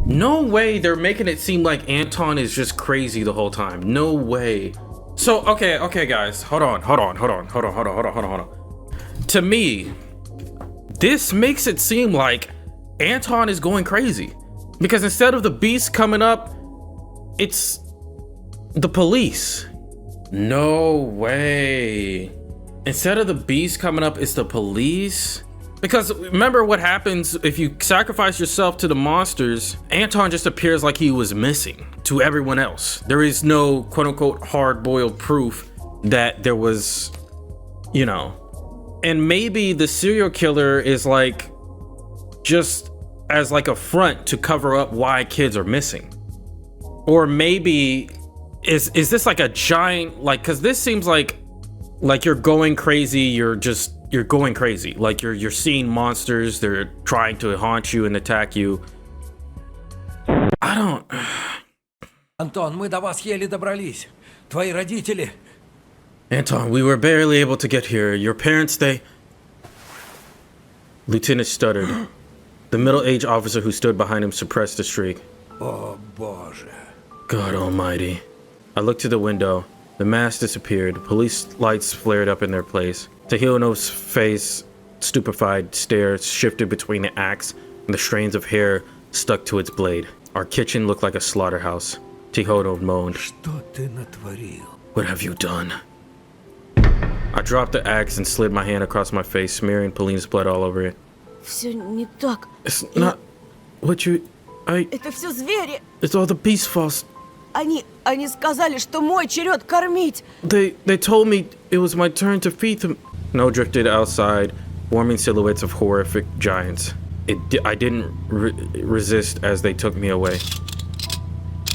Speaker 2: No way they're making it seem like Anton is just crazy the whole time. No way. So, okay, guys. Hold on. To me, this makes it seem like Anton is going crazy. Because instead of the beast coming up, it's the police. No way. Instead of the beast coming up, it's the police. Because remember what happens if you sacrifice yourself to the monsters, Anton just appears like he was missing to everyone else. There is no quote unquote hard-boiled proof that there was, you know. And maybe the serial killer is like, just as like a front to cover up why kids are missing. Or maybe, is this like a giant, like, cause this seems like you're going crazy, you're going crazy. Like you're seeing monsters, they're trying to haunt you and attack you. I don't...
Speaker 3: Антон, мы до вас еле добрались. Твои родители...
Speaker 2: Anton, we were barely able to get here. Your parents, they... Lieutenant stuttered. The middle-aged officer who stood behind him suppressed a shriek.
Speaker 3: О, Боже.
Speaker 2: God almighty. I looked to the window. The mask disappeared. Police lights flared up in their place. Tehilono's face, stupefied stare shifted between the axe and the strands of hair stuck to its blade. Our kitchen looked like a slaughterhouse. Tehilono moaned.
Speaker 3: Что ты натворил?
Speaker 2: What have you done? I dropped the axe and slid my hand across my face, smearing Paulina's blood all over it.
Speaker 6: Все не так.
Speaker 2: It's not what you...
Speaker 6: Это все звери.
Speaker 2: It's all the beast's fault.
Speaker 6: Они сказали, что мой черед кормить.
Speaker 2: They told me it was my turn to feed them. Snow drifted outside, forming silhouettes of horrific giants. I didn't resist as they took me away.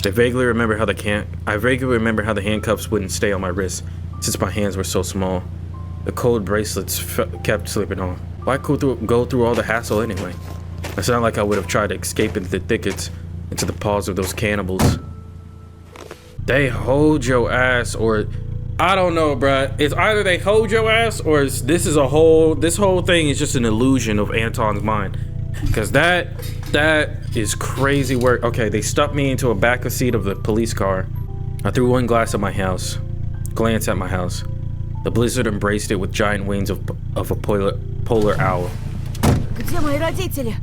Speaker 2: I vaguely remember how the handcuffs wouldn't stay on my wrists since my hands were so small. The cold bracelets kept slipping off. Why go through all the hassle anyway? It's not like I would have tried to escape into the thickets, into the paws of those cannibals. They hold your ass, or I don't know, bruh. It's either they hold your ass, or this whole thing is just an illusion of Anton's mind. Cause that is crazy work. Okay, they stuffed me into a back seat of the police car. I threw one glance at my house. The blizzard embraced it with giant wings of a polar owl.
Speaker 6: Где мои родители?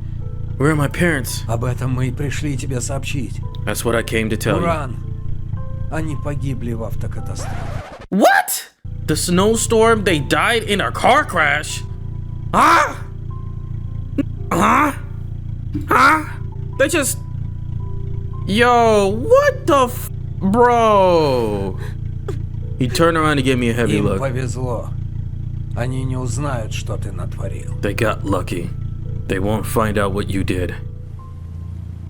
Speaker 2: Where are my parents?
Speaker 3: Об этом мы и пришли тебе сообщить.
Speaker 2: That's what I came to tell you.
Speaker 3: Уран. Они погибли в автокатастрофе.
Speaker 2: What? The snowstorm? They died in a car crash? Huh? They just... Yo, what the bro? He turned around to give me a heavy
Speaker 3: Им
Speaker 2: look.
Speaker 3: повезло. Они не узнают, что ты натворил.
Speaker 2: They got lucky. They won't find out what you did.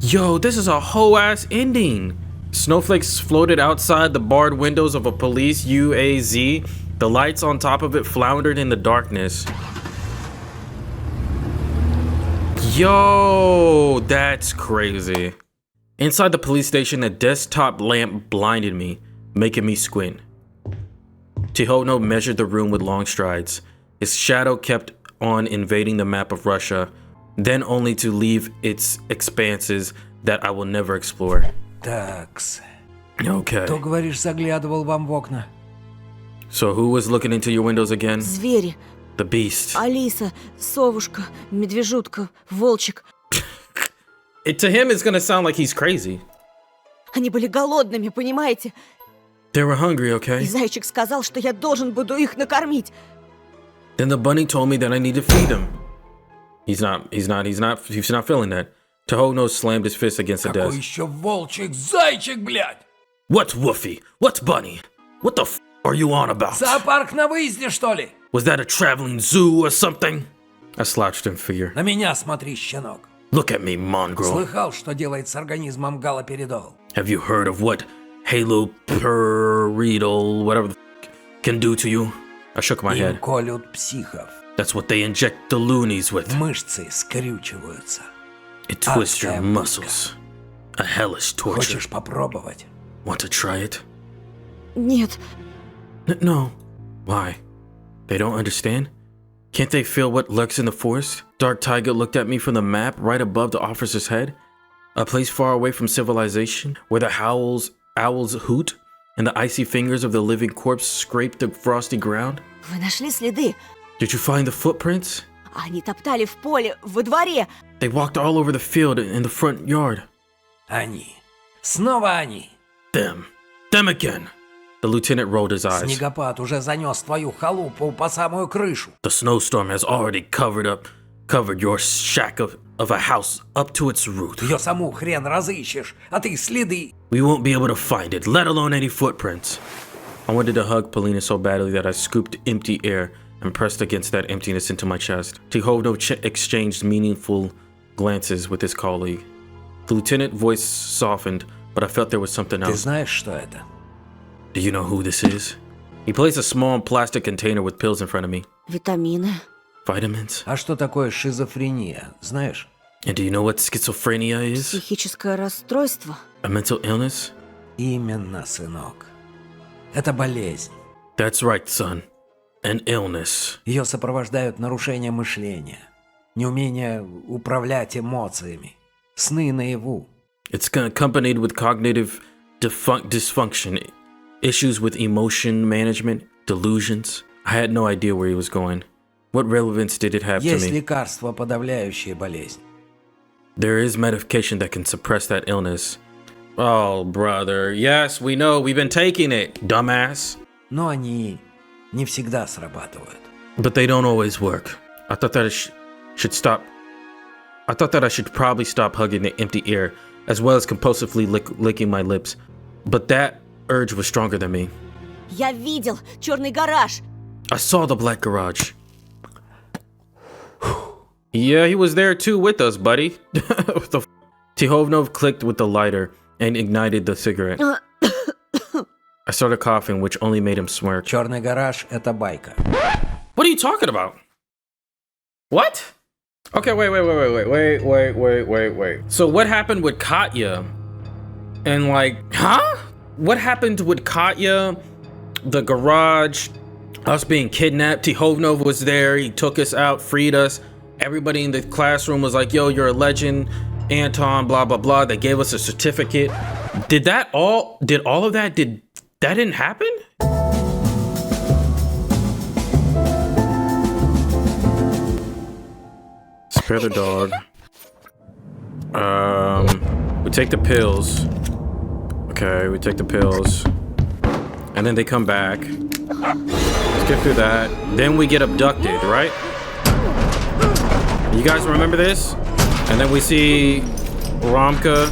Speaker 2: Yo, this is a whole ass ending. Snowflakes floated outside the barred windows of a police UAZ. The lights on top of it floundered in the darkness. Yo, that's crazy. Inside the police station, a desktop lamp blinded me, making me squint. Tihono measured the room with long strides. His shadow kept on invading the map of Russia, then only to leave its expanses that I will never explore.
Speaker 3: Такс.
Speaker 2: Okay.
Speaker 3: Кто, говоришь, заглядывал вам в окна?
Speaker 2: So who was looking into your windows again?
Speaker 6: Звери.
Speaker 2: The beast.
Speaker 6: Алиса, совушка, медвежутка, волчик.
Speaker 2: To him, it's gonna sound like he's crazy.
Speaker 6: Они были голодными, понимаете?
Speaker 2: They were hungry,
Speaker 6: И
Speaker 2: okay?
Speaker 6: зайчик сказал, что я должен буду их накормить.
Speaker 2: Then the bunny told me that I need to feed him. He's not feeling that. Tihono slammed his fist against the
Speaker 3: Какой
Speaker 2: desk.
Speaker 3: еще волчик, зайчик, блядь!
Speaker 2: What's Woofy? What's Bunny? What the f are you on about?
Speaker 3: Зоопарк на выезде, что ли?
Speaker 2: Was that a traveling zoo or something? I slouched in fear.
Speaker 3: На меня смотри, щенок.
Speaker 2: Look at me, mongrel.
Speaker 3: Слыхал, что делает с организмом галоперидол?
Speaker 2: Have you heard of what haloperidol, whatever the f can do to you? I shook my
Speaker 3: Им
Speaker 2: head.
Speaker 3: колют психов.
Speaker 2: That's what they inject the loonies with.
Speaker 3: Мышцы скрючиваются.
Speaker 2: It twists your muscles. A hellish torture.
Speaker 3: Хочешь попробовать?
Speaker 2: Want to try it?
Speaker 6: Нет,
Speaker 2: No. Why? They don't understand? Can't they feel what lurks in the forest? Dark Tiger looked at me from the map right above the officer's head. A place far away from civilization, where the owls hoot and the icy fingers of the living corpse scrape the frosty ground.
Speaker 6: вы нашли следы.
Speaker 2: Did you find the footprints?
Speaker 6: Они топтали в поле, во дворе.
Speaker 2: They walked all over the field in the front yard.
Speaker 3: Они. Снова они.
Speaker 2: Them again. The lieutenant rolled his eyes.
Speaker 3: Снегопад уже занес твою халупу по самую крышу.
Speaker 2: The snowstorm has already covered your shack of a house up to its roof.
Speaker 3: Ее саму хрен разыщешь, а ты следы.
Speaker 2: We won't be able to find it, let alone any footprints. I wanted to hug Polina so badly that I scooped empty air and pressed against that emptiness into my chest. Tihono exchanged meaningful glances with his colleague. The lieutenant's voice softened, but I felt there was something
Speaker 3: Ты
Speaker 2: else.
Speaker 3: знаешь, что это?
Speaker 2: Do you know who this is? He placed a small plastic container with pills in front of me.
Speaker 6: Витамины.
Speaker 2: Vitamins?
Speaker 3: А что такое шизофрения, знаешь?
Speaker 2: And do you know what schizophrenia is?
Speaker 6: Психическое расстройство.
Speaker 2: A mental illness?
Speaker 3: Именно, сынок. Это болезнь.
Speaker 2: That's right, son. An illness.
Speaker 3: Ее сопровождают нарушения мышления, неумение управлять эмоциями, сны наяву.
Speaker 2: It's accompanied with cognitive dysfunction, issues with emotion management, delusions. I had no idea where he was going. What relevance did it have to
Speaker 3: Есть
Speaker 2: me?
Speaker 3: лекарство, подавляющее болезнь.
Speaker 2: There is medication that can suppress that illness. Oh, brother. Yes, we know. We've been taking it, dumbass.
Speaker 3: Но они не всегда срабатывают.
Speaker 2: But they don't always work. I thought that I should probably stop hugging the empty air, as well as compulsively licking my lips. But that urge was stronger than me.
Speaker 6: Я видел черный гараж.
Speaker 2: I saw the black garage. Yeah, he was there too with us, buddy. What the f? Tihovnov clicked with the lighter and ignited the cigarette. I started coughing, which only made him smirk.
Speaker 3: Черный гараж — это байка.
Speaker 2: What are you talking about? What? Okay, wait. So what happened with Katya? And like, huh? What happened with Katya? The garage, us being kidnapped. Tihovnov was there. He took us out, freed us. Everybody in the classroom was like, yo, you're a legend. Anton, blah, blah, blah. They gave us a certificate. Did all of that, that didn't happen? Spare the dog. We take the pills. Okay, we take the pills. And then they come back. Let's get through that. Then we get abducted, right? You guys remember this? And then we see Roma.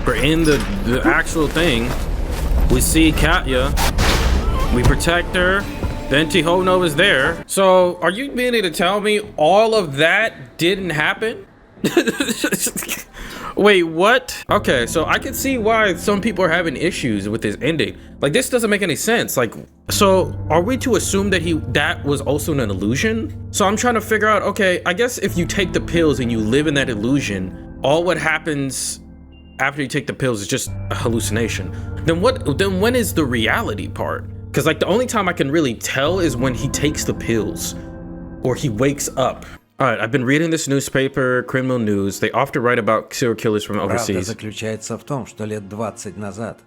Speaker 2: We're in the actual thing. We see Katya. We protect her. Then Tihovnov is there. So, are you meaning to tell me all of that didn't happen? Wait, what? Okay, so I can see why some people are having issues with this ending. Like, this doesn't make any sense. Like, so are we to assume that that was also an illusion? So I'm trying to figure out, okay, I guess if you take the pills and you live in that illusion, all what happens after you take the pills is just a hallucination. Then when is the reality part? Because like the only time I can really tell is when he takes the pills or he wakes up. All right, I've been reading this newspaper, Criminal News. They often write about serial killers from overseas.
Speaker 3: Правда заключается в том, что лет 20 назад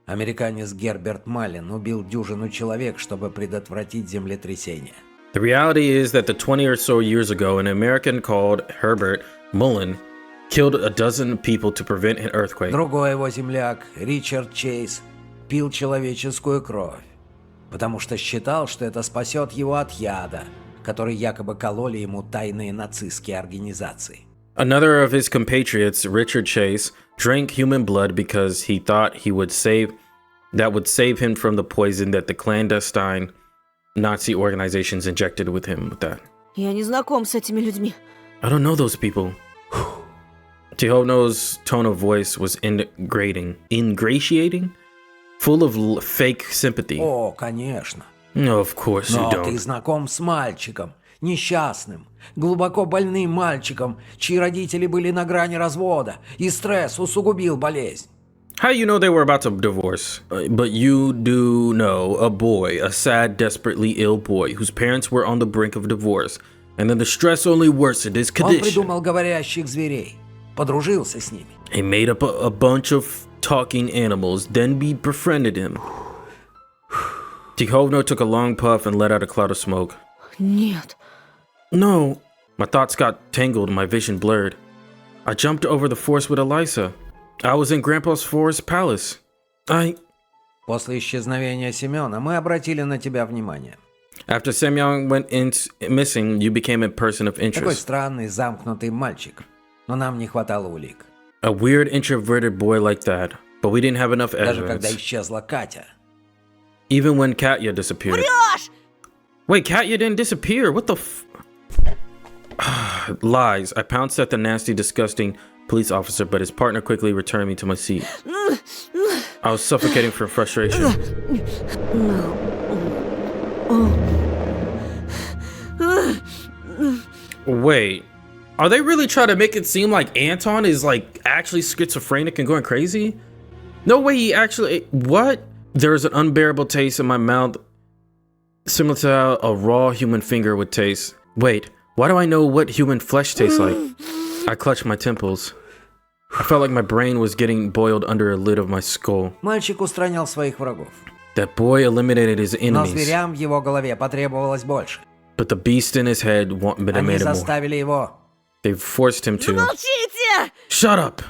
Speaker 3: американец Герберт Малин убил дюжину человек, чтобы предотвратить землетрясение.
Speaker 2: The reality is that 20 or so years ago, an American called Herbert Mullen killed a dozen people to prevent an earthquake.
Speaker 3: Другой его земляк, Ричард Чейз, пил человеческую кровь, потому что считал, что это спасет его от яда, который якобы кололи ему тайные нацистские организации.
Speaker 2: Another of his compatriots, Richard Chase, drank human blood because he thought would save him from the poison that the clandestine Nazi organizations injected with him with that.
Speaker 6: Я не знаком с этими людьми.
Speaker 2: I don't know those people. Tihovnov's tone of voice was ingratiating, full of fake sympathy.
Speaker 3: О, конечно.
Speaker 2: No, of course you
Speaker 3: Но
Speaker 2: don't.
Speaker 3: ты знаком с мальчиком, несчастным, глубоко больным мальчиком, чьи родители были на грани развода, и стресс усугубил болезнь.
Speaker 2: How you know they were about to divorce? But you do know a boy, a sad, desperately ill boy, whose parents were on the brink of divorce, and then the stress only worsened his
Speaker 3: Он
Speaker 2: condition.
Speaker 3: придумал говорящих зверей, подружился с ними.
Speaker 2: He made up a bunch of talking animals, then befriended him. Tihovno took a long puff and let out a cloud of smoke.
Speaker 6: Нет.
Speaker 2: No. My thoughts got tangled, my vision blurred. I jumped over the forest with Elisa. I was in Grandpa's forest palace.
Speaker 3: После исчезновения Семена мы обратили на тебя внимание.
Speaker 2: After Semyon went missing, you became a person of
Speaker 3: Такой
Speaker 2: interest.
Speaker 3: странный, замкнутый мальчик. Но нам не хватало улик.
Speaker 2: A weird, introverted boy like that. But we didn't have enough
Speaker 3: Даже когда
Speaker 2: evidence.
Speaker 3: исчезла Катя.
Speaker 2: Even when Katya disappeared. Wait, Katya didn't disappear. What the f... Lies. I pounced at the nasty, disgusting police officer, but his partner quickly returned me to my seat. I was suffocating from frustration. Wait. Are they really trying to make it seem like Anton is like actually schizophrenic and going crazy? No way he actually... What? There's an unbearable taste in my mouth, similar to how a raw human finger would taste. Wait, why do I know what human flesh tastes like? I clutched my temples. I felt like my brain was getting boiled under a lid of my skull.
Speaker 3: Мальчик устранял своих врагов.
Speaker 2: That boy eliminated his
Speaker 3: Но
Speaker 2: enemies,
Speaker 3: зверям в его голове потребовалось больше.
Speaker 2: but the beast in his head
Speaker 3: Они
Speaker 2: made it more.
Speaker 3: заставили его.
Speaker 2: They forced him to.
Speaker 6: Молчите!
Speaker 2: Shut up!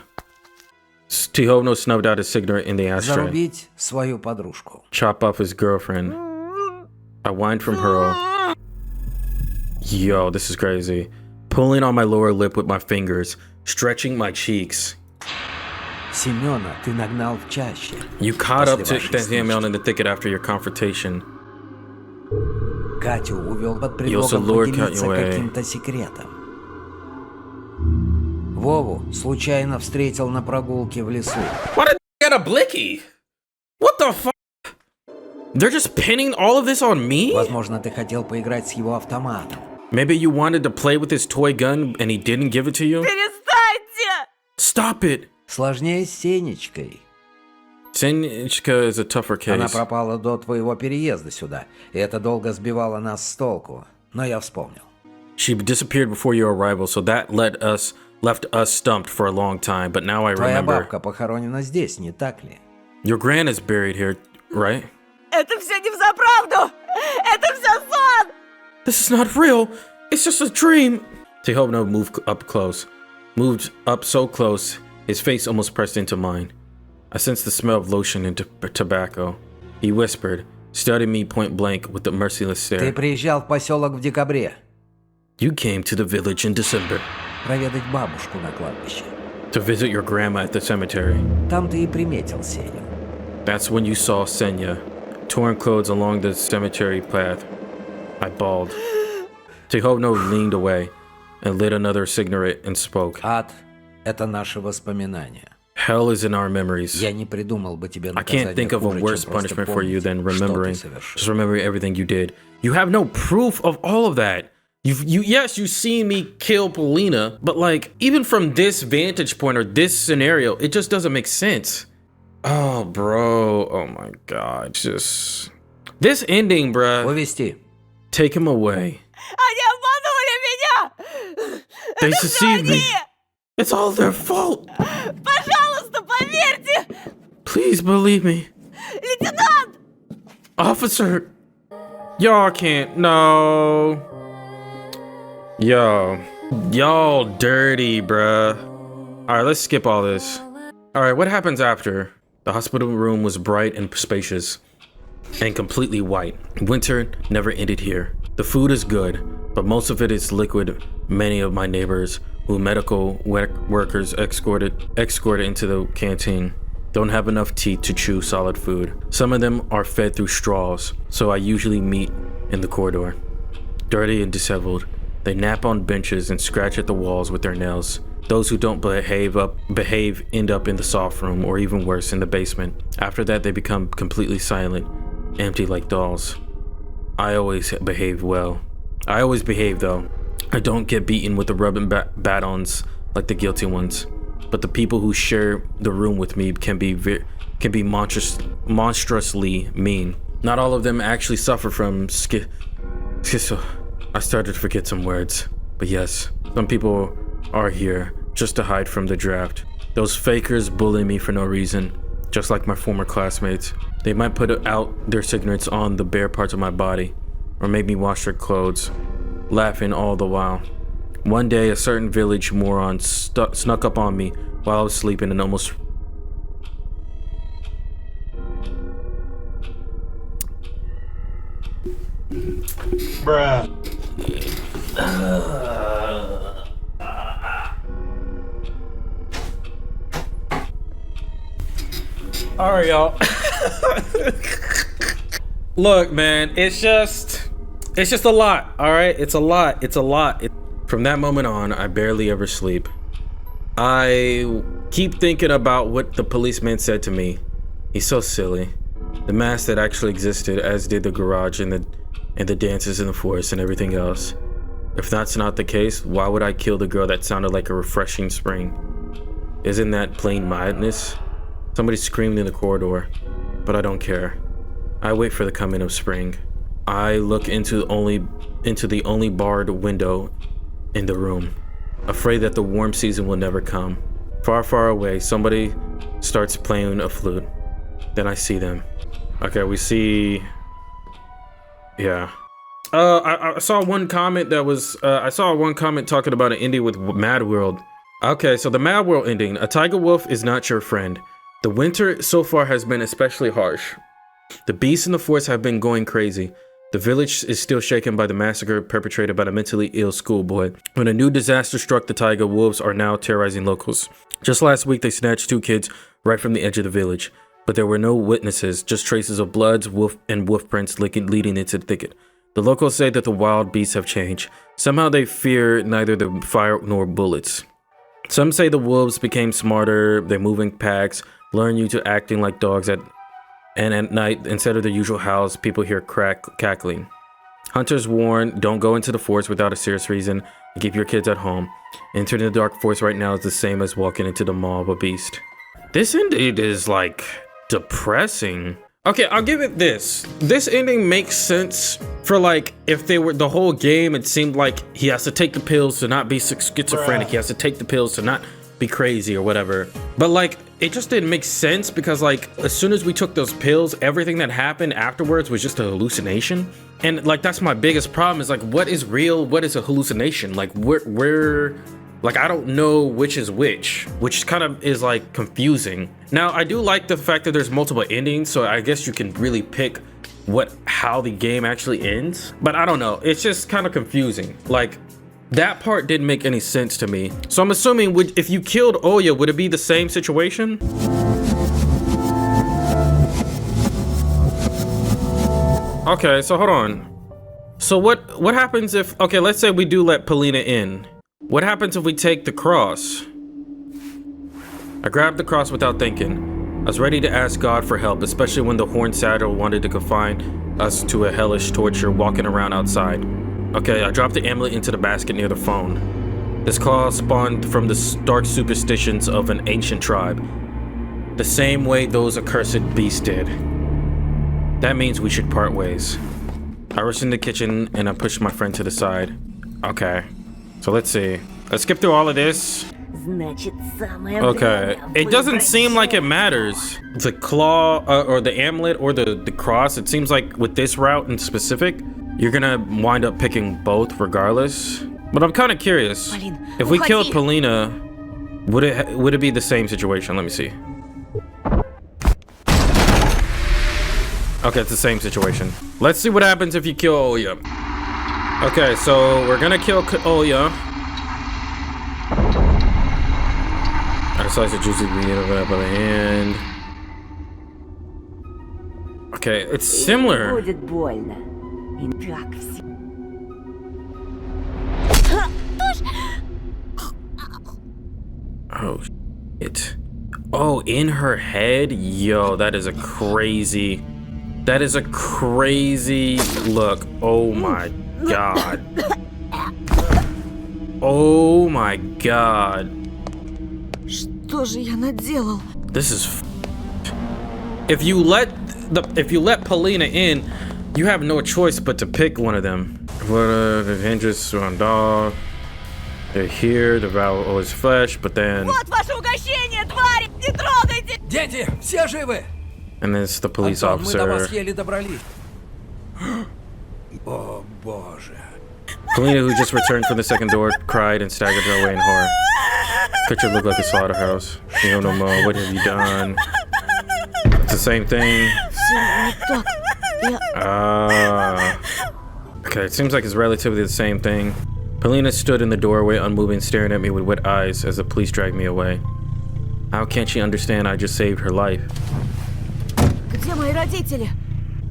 Speaker 2: Tihovno snubbed out his cigarette in the ashtray.
Speaker 3: Зарубить свою подружку.
Speaker 2: Chop off his girlfriend. I whined from her. Yo, this is crazy. Pulling on my lower lip with my fingers, stretching my cheeks.
Speaker 3: Семена ты нагнал в чаще.
Speaker 2: You caught up to
Speaker 3: После вашей
Speaker 2: Semyon in the thicket after your confrontation.
Speaker 3: Катю увел под
Speaker 2: You also
Speaker 3: предлогом
Speaker 2: lured Katya
Speaker 3: поделиться
Speaker 2: away.
Speaker 3: каким-то секретом. Вову случайно встретил на прогулке в лесу.
Speaker 2: Why did they get a blicky? What the fuck? They're just pinning all of this on me?
Speaker 3: Возможно, ты хотел поиграть с его автоматом.
Speaker 2: Maybe you wanted to play with his toy gun and he didn't give it to you?
Speaker 7: Перестаньте!
Speaker 2: Stop it!
Speaker 3: Сложнее с Сенечкой.
Speaker 2: Senichka is a tougher
Speaker 3: Она
Speaker 2: case.
Speaker 3: пропала до твоего переезда сюда, и это долго сбивало нас с толку. Но я вспомнил.
Speaker 2: She disappeared before your arrival, so that left us stumped for a long time, but now I
Speaker 3: Твоя
Speaker 2: remember.
Speaker 3: бабка похоронена здесь, не так ли?
Speaker 2: Your gran is buried here, right?
Speaker 7: Это все не взаправду! Это все сон!
Speaker 2: This is not real. It's just a dream. Tehobno moved up close. Moved up so close, his face almost pressed into mine. I sensed the smell of lotion and tobacco. He whispered, studying me point blank with a merciless
Speaker 3: Ты
Speaker 2: stare.
Speaker 3: приезжал в поселок в декабре.
Speaker 2: You came to the village in December
Speaker 3: Проведать бабушку на кладбище.
Speaker 2: to visit your grandma at the cemetery.
Speaker 3: Там ты и приметил Сеню.
Speaker 2: That's when you saw Senya, torn clothes along the cemetery path. I bawled. Tehobno leaned away and lit another cigarette and spoke.
Speaker 3: Ад — это наши воспоминания.
Speaker 2: Hell is in our memories.
Speaker 3: Я не придумал бы тебе
Speaker 2: I can't think
Speaker 3: наказание
Speaker 2: of a
Speaker 3: хуже,
Speaker 2: worse
Speaker 3: чем просто
Speaker 2: punishment for you than
Speaker 3: помнить, что ты
Speaker 2: remembering,
Speaker 3: совершил.
Speaker 2: just remembering everything you did. You have no proof of all of that. Yes, you've seen me kill Polina, but like, even from this vantage point or this scenario, it just doesn't make sense. Oh, bro. Oh my God. Just this ending, bruh.
Speaker 3: Увести.
Speaker 2: Take him away.
Speaker 7: Они обманули меня!
Speaker 2: They
Speaker 7: Это всё
Speaker 2: deceived me.
Speaker 7: они!
Speaker 2: It's all their fault.
Speaker 7: Пожалуйста, поверьте!
Speaker 2: Please believe me.
Speaker 7: Лейтенант!
Speaker 2: Officer. Y'all can't. No. Yo. Y'all dirty, bruh. Alright, let's skip all this. Alright, what happens after? The hospital room was bright and spacious and completely white. Winter never ended here. The food is good, but most of it is liquid. Many of my neighbors, who medical workers escorted into the canteen, don't have enough teeth to chew solid food. Some of them are fed through straws, so I usually meet in the corridor. Dirty and disheveled, they nap on benches and scratch at the walls with their nails. Those who don't behave end up in the soft room, or even worse, in the basement. After that, they become completely silent, empty like dolls. I always behave well. I always behave though. I don't get beaten with the rubbing batons like the guilty ones. But the people who share the room with me can be monstrously mean. Not all of them actually suffer from schizo. I started to forget some words, but yes, some people are here just to hide from the draft. Those fakers bully me for no reason, just like my former classmates. They might put out their cigarettes on the bare parts of my body, or make me wash their clothes, laughing all the while. One day, a certain village moron snuck up on me while I was sleeping and almost...
Speaker 8: Bruh.
Speaker 2: All right, y'all. Look, man, it's just a lot. All right, it's a lot. From that moment on, I barely ever sleep. I keep thinking about what the policeman said to me. He's so silly. The mask that actually existed, as did the garage and the dances in the forest and everything else. If that's not the case, why would I kill the girl that sounded like a refreshing spring? Isn't that plain madness? Somebody screamed in the corridor, but I don't care. I wait for the coming of spring. I look into the only barred window in the room, afraid that the warm season will never come. Far, far away, somebody starts playing a flute. Then I see them. Okay, we see... Yeah. I saw one comment that was... I saw one comment talking about an ending with Mad World. Okay, so the Mad World ending. A tiger wolf is not your friend. The winter so far has been especially harsh. The beasts in the forest have been going crazy. The village is still shaken by the massacre perpetrated by the mentally ill schoolboy. When a new disaster struck the taiga, wolves are now terrorizing locals. Just last week, they snatched 2 kids right from the edge of the village. But there were no witnesses, just traces of bloods, wolf prints leading into the thicket. The locals say that the wild beasts have changed. Somehow they fear neither the fire nor bullets. Some say the wolves became smarter, they move in packs, learn you to acting like dogs and at night, instead of the usual howls, people hear cackling. Hunters warn, don't go into the forest without a serious reason and keep your kids at home. Entering the dark forest right now is the same as walking into the maw of a beast. This indeed is like depressing. Okay, I'll give it this. This ending makes sense for like if they were the whole game. It seemed like he has to take the pills to not be schizophrenic. He has to take the pills to not be crazy or whatever. But like it just didn't make sense because like as soon as we took those pills, everything that happened afterwards was just a hallucination. And like that's my biggest problem is like what is real, what is a hallucination? Like where like I don't know which is which kind of is like confusing. Now I do like the fact that there's multiple endings, so I guess you can really pick how the game actually ends. But I don't know, it's just kind of confusing. Like that part didn't make any sense to me. So I'm assuming if you killed Olya, would it be the same situation? Okay, so hold on. So what happens if, okay, let's say we do let Polina in. What happens if we take the cross? I grabbed the cross without thinking. I was ready to ask God for help, especially when the horned saddle wanted to confine us to a hellish torture walking around outside. Okay, I dropped the amulet into the basket near the phone. This claw spawned from the dark superstitions of an ancient tribe. The same way those accursed beasts did. That means we should part ways. I rushed in the kitchen and I pushed my friend to the side. Okay, so let's see. Let's skip through all of this. Okay, it doesn't seem like it matters. The claw or the amulet or the cross, it seems like with this route in specific, you're gonna wind up picking both regardless. But I'm kind of curious. If we killed Polina, would it be the same situation? Let me see. Okay, it's the same situation. Let's see what happens if you kill Olya. Okay, so we're gonna kill Olya. I slice the juicy green up by the hand. Okay, it's similar. Oh shit. Oh, in her head? Yo, that is a crazy look. Oh my god. Oh my god.
Speaker 6: Что же я наделал?
Speaker 2: This is if you let Polina in, you have no choice but to pick one of them. The hinges on dog. They're here, devour all his flesh, but then
Speaker 5: Вот ваше угощение, твари! Не трогайте!
Speaker 3: Дети, все живы?
Speaker 2: and then it's the police
Speaker 3: Антон, мы до вас
Speaker 2: officer.
Speaker 3: еле добрались. О, боже.
Speaker 2: Polina, who just returned from the second door, cried and staggered away in horror. Picture looked like a slaughterhouse. You know no more. What have you done? It's the same thing. Okay, it seems like it's relatively the same thing. Polina stood in the doorway, unmoving, staring at me with wet eyes as the police dragged me away. How can't she understand I just saved her life?
Speaker 6: Где мои родители?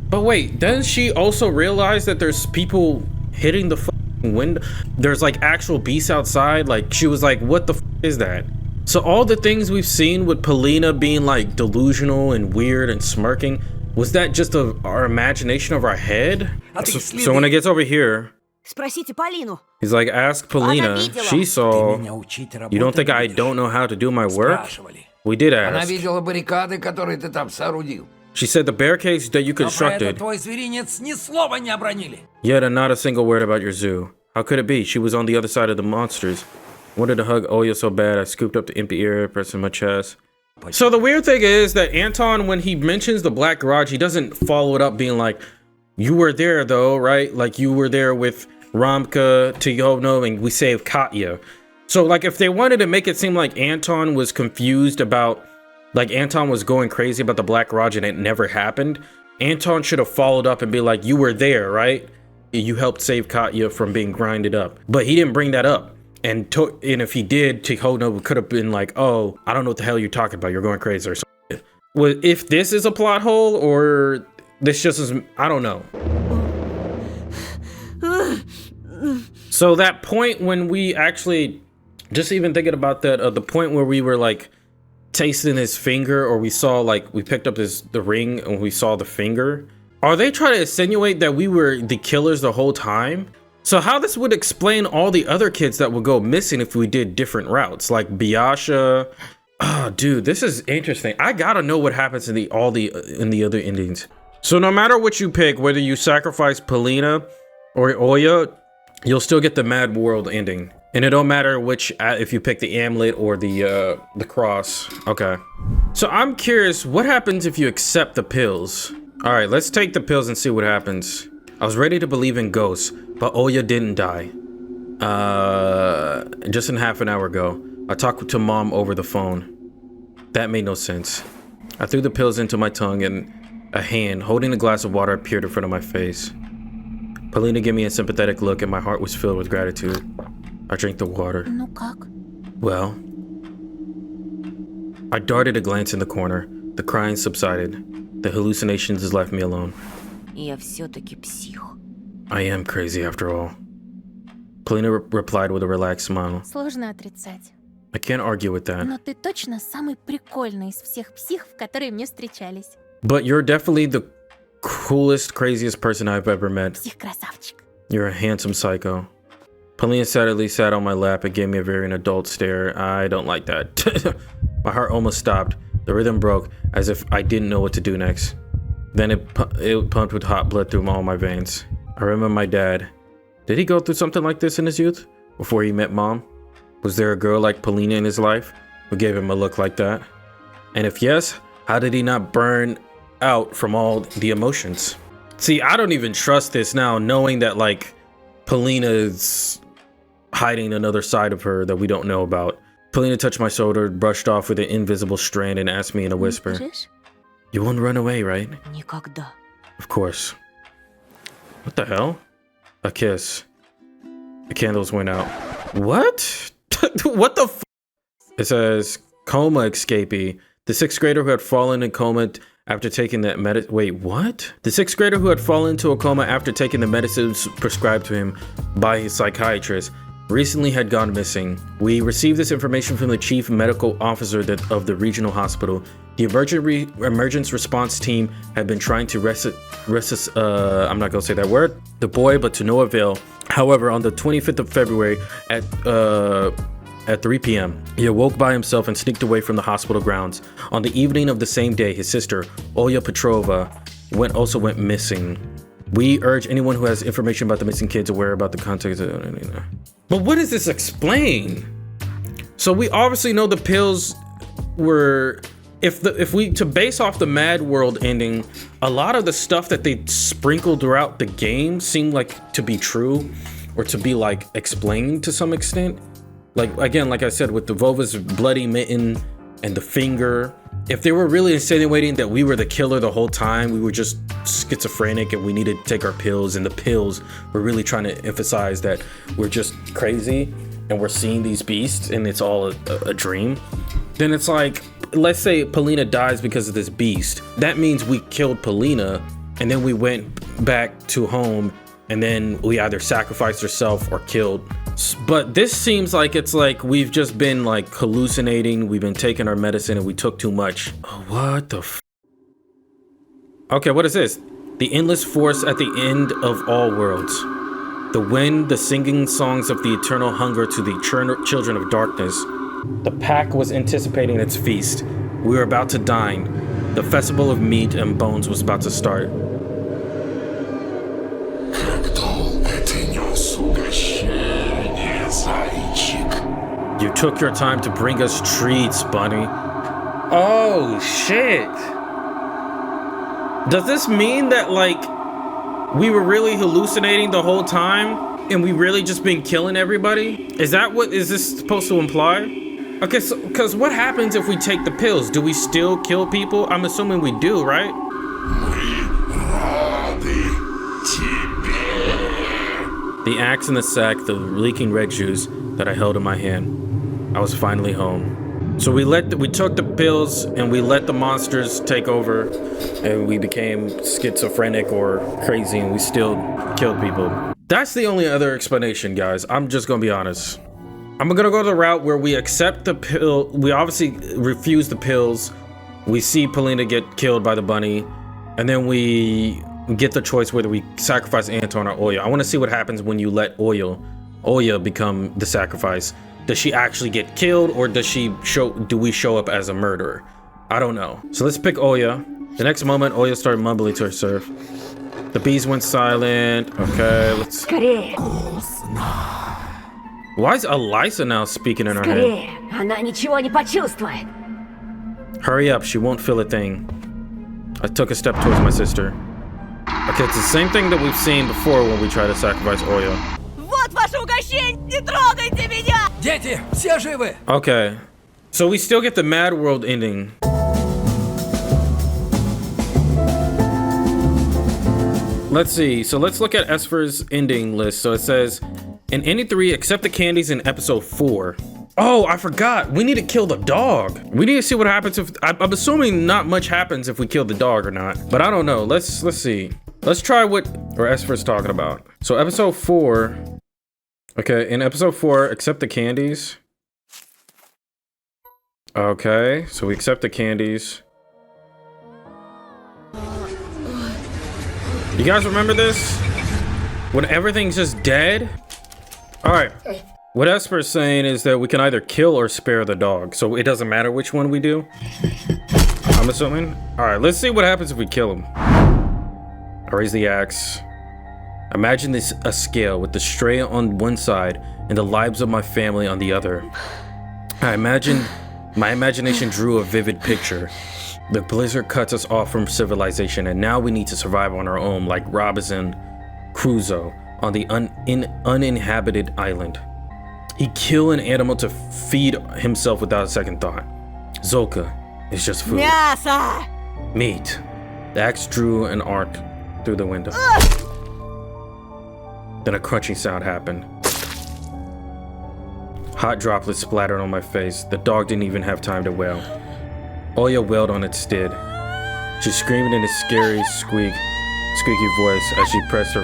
Speaker 2: But wait, doesn't she also realize that there's people hitting the window? There's like actual beasts outside. Like she was like, what the is that? So all the things we've seen with Polina being like delusional and weird and smirking, was that just our imagination of our head? So when it gets over here,
Speaker 6: Спросите Полину.
Speaker 2: he's like, ask Polina. She saw. You don't think I don't know how to do my work? We did
Speaker 3: Она
Speaker 2: ask.
Speaker 3: видела баррикады, которые ты там соорудил.
Speaker 2: She said the barricades that you
Speaker 3: Но про это
Speaker 2: constructed,
Speaker 3: твой зверинец ни слова не обронили.
Speaker 2: yet not a single word about your zoo. How could it be? She was on the other side of the monsters. Wanted to hug Olya so bad, I scooped up the empty ear, pressed in my chest. So the weird thing is that Anton, when he mentions the black garage, he doesn't follow it up being like, you were there though, right? Like you were there with Ramka, Tiyono, and we saved Katya. So like if they wanted to make it seem like Anton was confused about, like Anton was going crazy about the black garage and it never happened, Anton should have followed up and be like, you were there, right? You helped save Katya from being grinded up. But he didn't bring that up. And if he did, Tiyono could have been like, oh, I don't know what the hell you're talking about. You're going crazy or something. Well, if this is a plot hole or this just is, I don't know. So that point when we actually, just even thinking about that, the point where we were like tasting his finger, or we saw like, we picked up the ring and we saw the finger. Are they trying to insinuate that we were the killers the whole time? So how this would explain all the other kids that would go missing if we did different routes, like Biasha. Oh, dude, this is interesting. I gotta know what happens in the other endings. So no matter what you pick, whether you sacrifice Polina or Olya, you'll still get the Mad World ending. And it don't matter which, if you pick the amulet or the cross. Okay. So I'm curious, what happens if you accept the pills? All right, let's take the pills and see what happens. I was ready to believe in ghosts, but Olya didn't die. Just in half an hour ago, I talked to Mom over the phone. That made no sense. I threw the pills into my tongue and a hand holding a glass of water appeared in front of my face. Polina gave me a sympathetic look and my heart was filled with gratitude. I drank the water.
Speaker 5: Ну как?
Speaker 2: Well, I darted a glance in the corner. The crying subsided. The hallucinations left me alone.
Speaker 6: Я все-таки псих.
Speaker 2: I am crazy after all. Polina replied with a relaxed smile.
Speaker 5: Сложно отрицать.
Speaker 2: I can't argue with that.
Speaker 5: Но ты точно самый прикольный из всех психов, которые мне встречались.
Speaker 2: But you're definitely the coolest, craziest person I've ever met.
Speaker 5: Псих-красавчик.
Speaker 2: You're a handsome psycho. Polina sadly sat on my lap and gave me a very adult stare. I don't like that. My heart almost stopped. The rhythm broke, as if I didn't know what to do next. Then it pumped with hot blood through all my veins. I remember my dad. Did he go through something like this in his youth? Before he met Mom? Was there a girl like Polina in his life who gave him a look like that? And if yes, how did he not burn out from all the emotions? See, I don't even trust this now, knowing that like Polina's hiding another side of her that we don't know about. Polina touched my shoulder, brushed off with an invisible strand, and asked me in a whisper, "You won't run away, right?"
Speaker 6: Никогда.
Speaker 2: Of course. What the hell? A kiss. The candles went out. What? What the f? It says, Coma Escapee. The 6th grader who had fallen in coma after taking that wait, what? The 6th grader who had fallen into a coma after taking the medicines prescribed to him by his psychiatrist recently had gone missing. We received this information from the chief medical officer of the regional hospital. The emergency response team had been trying to I'm not gonna say that word, the boy, but to no avail. However, on the 25th of February at 3 p.m., he awoke by himself and sneaked away from the hospital grounds. On the evening of the same day, his sister, Olya Petrova, also went missing. We urge anyone who has information about the missing kids aware about the context. But what does this explain? So we obviously know the pills were, if we to base off the Mad World ending, a lot of the stuff that they sprinkled throughout the game seemed like to be true or to be like explained to some extent. Like, again, like I said, with the Vova's bloody mitten and the finger, if they were really insinuating that we were the killer the whole time, we were just schizophrenic and we needed to take our pills, and the pills were really trying to emphasize that we're just crazy and we're seeing these beasts and it's all a dream, then it's like, let's say Polina dies because of this beast. That means we killed Polina and then we went back to home and then we either sacrificed ourselves or killed. But this seems like it's like we've just been like hallucinating, we've been taking our medicine and we took too much. Oh, what the f? Okay, what is this? The endless force at the end of all worlds. The wind, the singing songs of the eternal hunger to the children of darkness. The pack was anticipating its feast. We were about to dine. The festival of meat and bones was about to start. You took your time to bring us treats, Bunny. Oh, shit. Does this mean that, like, we were really hallucinating the whole time and we really just been killing everybody? Is that what is this supposed to imply? Okay, so, because what happens if we take the pills? Do we still kill people? I'm assuming we do, right? The axe in the sack, the leaking red juice that I held in my hand. I was finally home. So we took the pills and we let the monsters take over and we became schizophrenic or crazy and we still killed people. That's the only other explanation, guys. I'm just gonna be honest. I'm gonna go the route where we accept the pill. We obviously refuse the pills. We see Polina get killed by the bunny, and then we get the choice whether we sacrifice Anton or Olya. I want to see what happens when you let Olya become the sacrifice. Does she actually get killed, or do we show up as a murderer? I don't know. So let's pick Olya. The next moment, Olya started mumbling to herself. The bees went silent. Okay, let's... Why is Elisa now speaking in her head?
Speaker 7: Она ничего не почувствует.
Speaker 2: Hurry up, she won't feel a thing. I took a step towards my sister. Okay, it's the same thing that we've seen before when we try to sacrifice Olya.
Speaker 5: Вот ваше угощение! Не трогайте меня!
Speaker 3: Дети, все живы?
Speaker 2: Okay, so we still get the Mad World ending. Let's see, so let's look at Esper's ending list. So it says, in any 3 except the candies in episode 4. Oh, I forgot. We need to kill the dog. We need to see what happens if... I'm assuming not much happens if we kill the dog or not. But I don't know. Let's see. Let's try what Esper's talking about. So episode 4. Okay, in episode 4, accept the candies. Okay, so we accept the candies. You guys remember this? When everything's just dead? All right. What Esper's saying is that we can either kill or spare the dog. So it doesn't matter which one we do. I'm assuming. All right, let's see what happens if we kill him. I raise the axe. Imagine this a scale with the stray on one side and the lives of my family on the other. My imagination drew a vivid picture. The blizzard cuts us off from civilization, and now we need to survive on our own, like Robinson Crusoe on the uninhabited island. He killed an animal to feed himself without a second thought. Zolka is just food.
Speaker 5: Мясо!
Speaker 2: Meat. The axe drew an arc through the window. Then a crunching sound happened. Hot droplets splattered on my face. The dog didn't even have time to wail. Olya wailed on its stead. She screamed in a scary, squeaky voice as she pressed her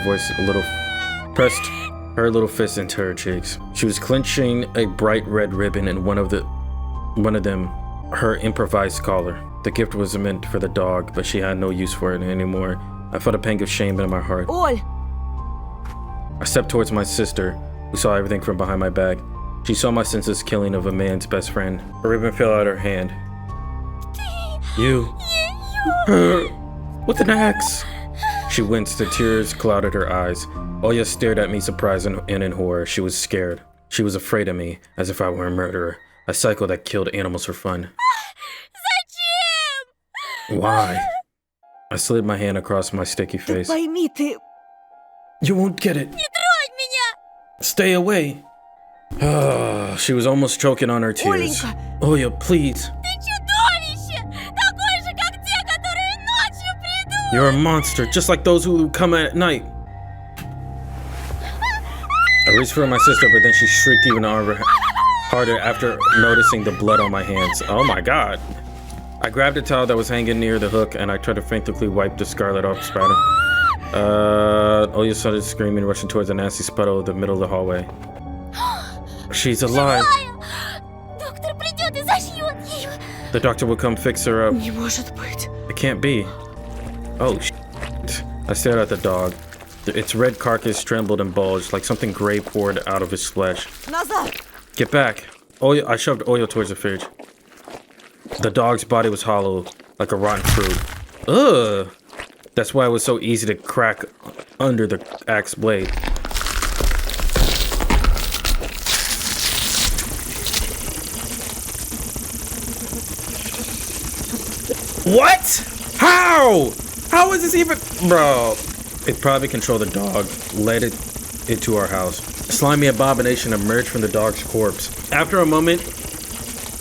Speaker 2: little fist into her cheeks. She was clenching a bright red ribbon and one of them, her improvised collar. The gift was meant for the dog, but she had no use for it anymore. I felt a pang of shame in my heart.
Speaker 5: Оль!
Speaker 2: I stepped towards my sister, who saw everything from behind my back. She saw my senseless killing of a man's best friend. A ribbon fell out of her hand. You. Her. With an axe. She winced, the tears clouded her eyes. Olya stared at me surprised and in horror. She was scared. She was afraid of me, as if I were a murderer. A psycho that killed animals for fun.
Speaker 5: Зачем?
Speaker 2: Why? I slid my hand across my sticky face.
Speaker 5: Пойми ты...
Speaker 2: You won't get it.
Speaker 5: Не трогай меня!
Speaker 2: Stay away. She was almost choking on her tears.
Speaker 5: Оленька!
Speaker 2: Olya, please.
Speaker 5: Ты чудовище! Такой же, как те, которые ночью придут!
Speaker 2: You're a monster, just like those who come at night. I reached for my sister, but then she shrieked even harder after noticing the blood on my hands. Oh my god. I grabbed a towel that was hanging near the hook and I tried to frantically wipe the scarlet off spatter. Olya started screaming, rushing towards a nasty puddle in the middle of the hallway. She's alive.
Speaker 5: Доктор придет и зашьет ее!
Speaker 2: The doctor will come fix her up.
Speaker 6: Не может быть.
Speaker 2: It can't be. Oh, shit. I stared at the dog. Its red carcass trembled and bulged like something gray poured out of its flesh.
Speaker 5: Назад!
Speaker 2: Get back. Olya, I shoved Olya towards the fridge. The dog's body was hollow, like a rotten fruit. Ugh. That's why it was so easy to crack under the axe blade. What? How? How is this even? Bro. It probably controlled the dog, led it into our house. A slimy abomination emerged from the dog's corpse. After a moment,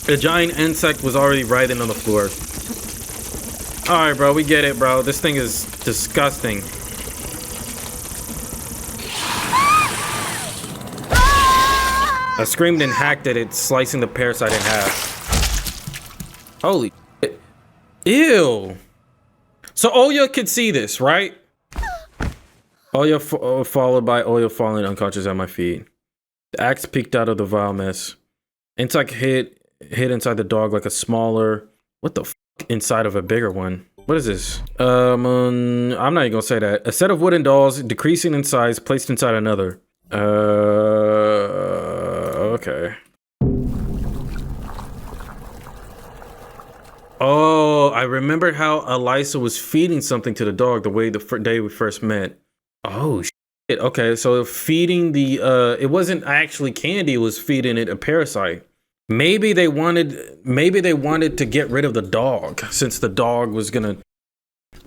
Speaker 2: a giant insect was already writhing on the floor. Alright, bro, we get it, bro. This thing is disgusting. I screamed and hacked at it, slicing the parasite in half. Holy shit. Ew. So Olya could see this, right? Olya followed by Olya falling unconscious at my feet. The axe peeked out of the vile mess. Inside hid inside the dog like a smaller, what the f inside of a bigger one. What is this? I'm not even gonna say that. A set of wooden dolls decreasing in size placed inside another. Okay. Oh, I remembered how Elisa was feeding something to the dog the way the day we first met. Oh shit. Okay, so feeding the it wasn't actually candy, it was feeding it a parasite. Maybe they wanted to get rid of the dog since the dog was gonna.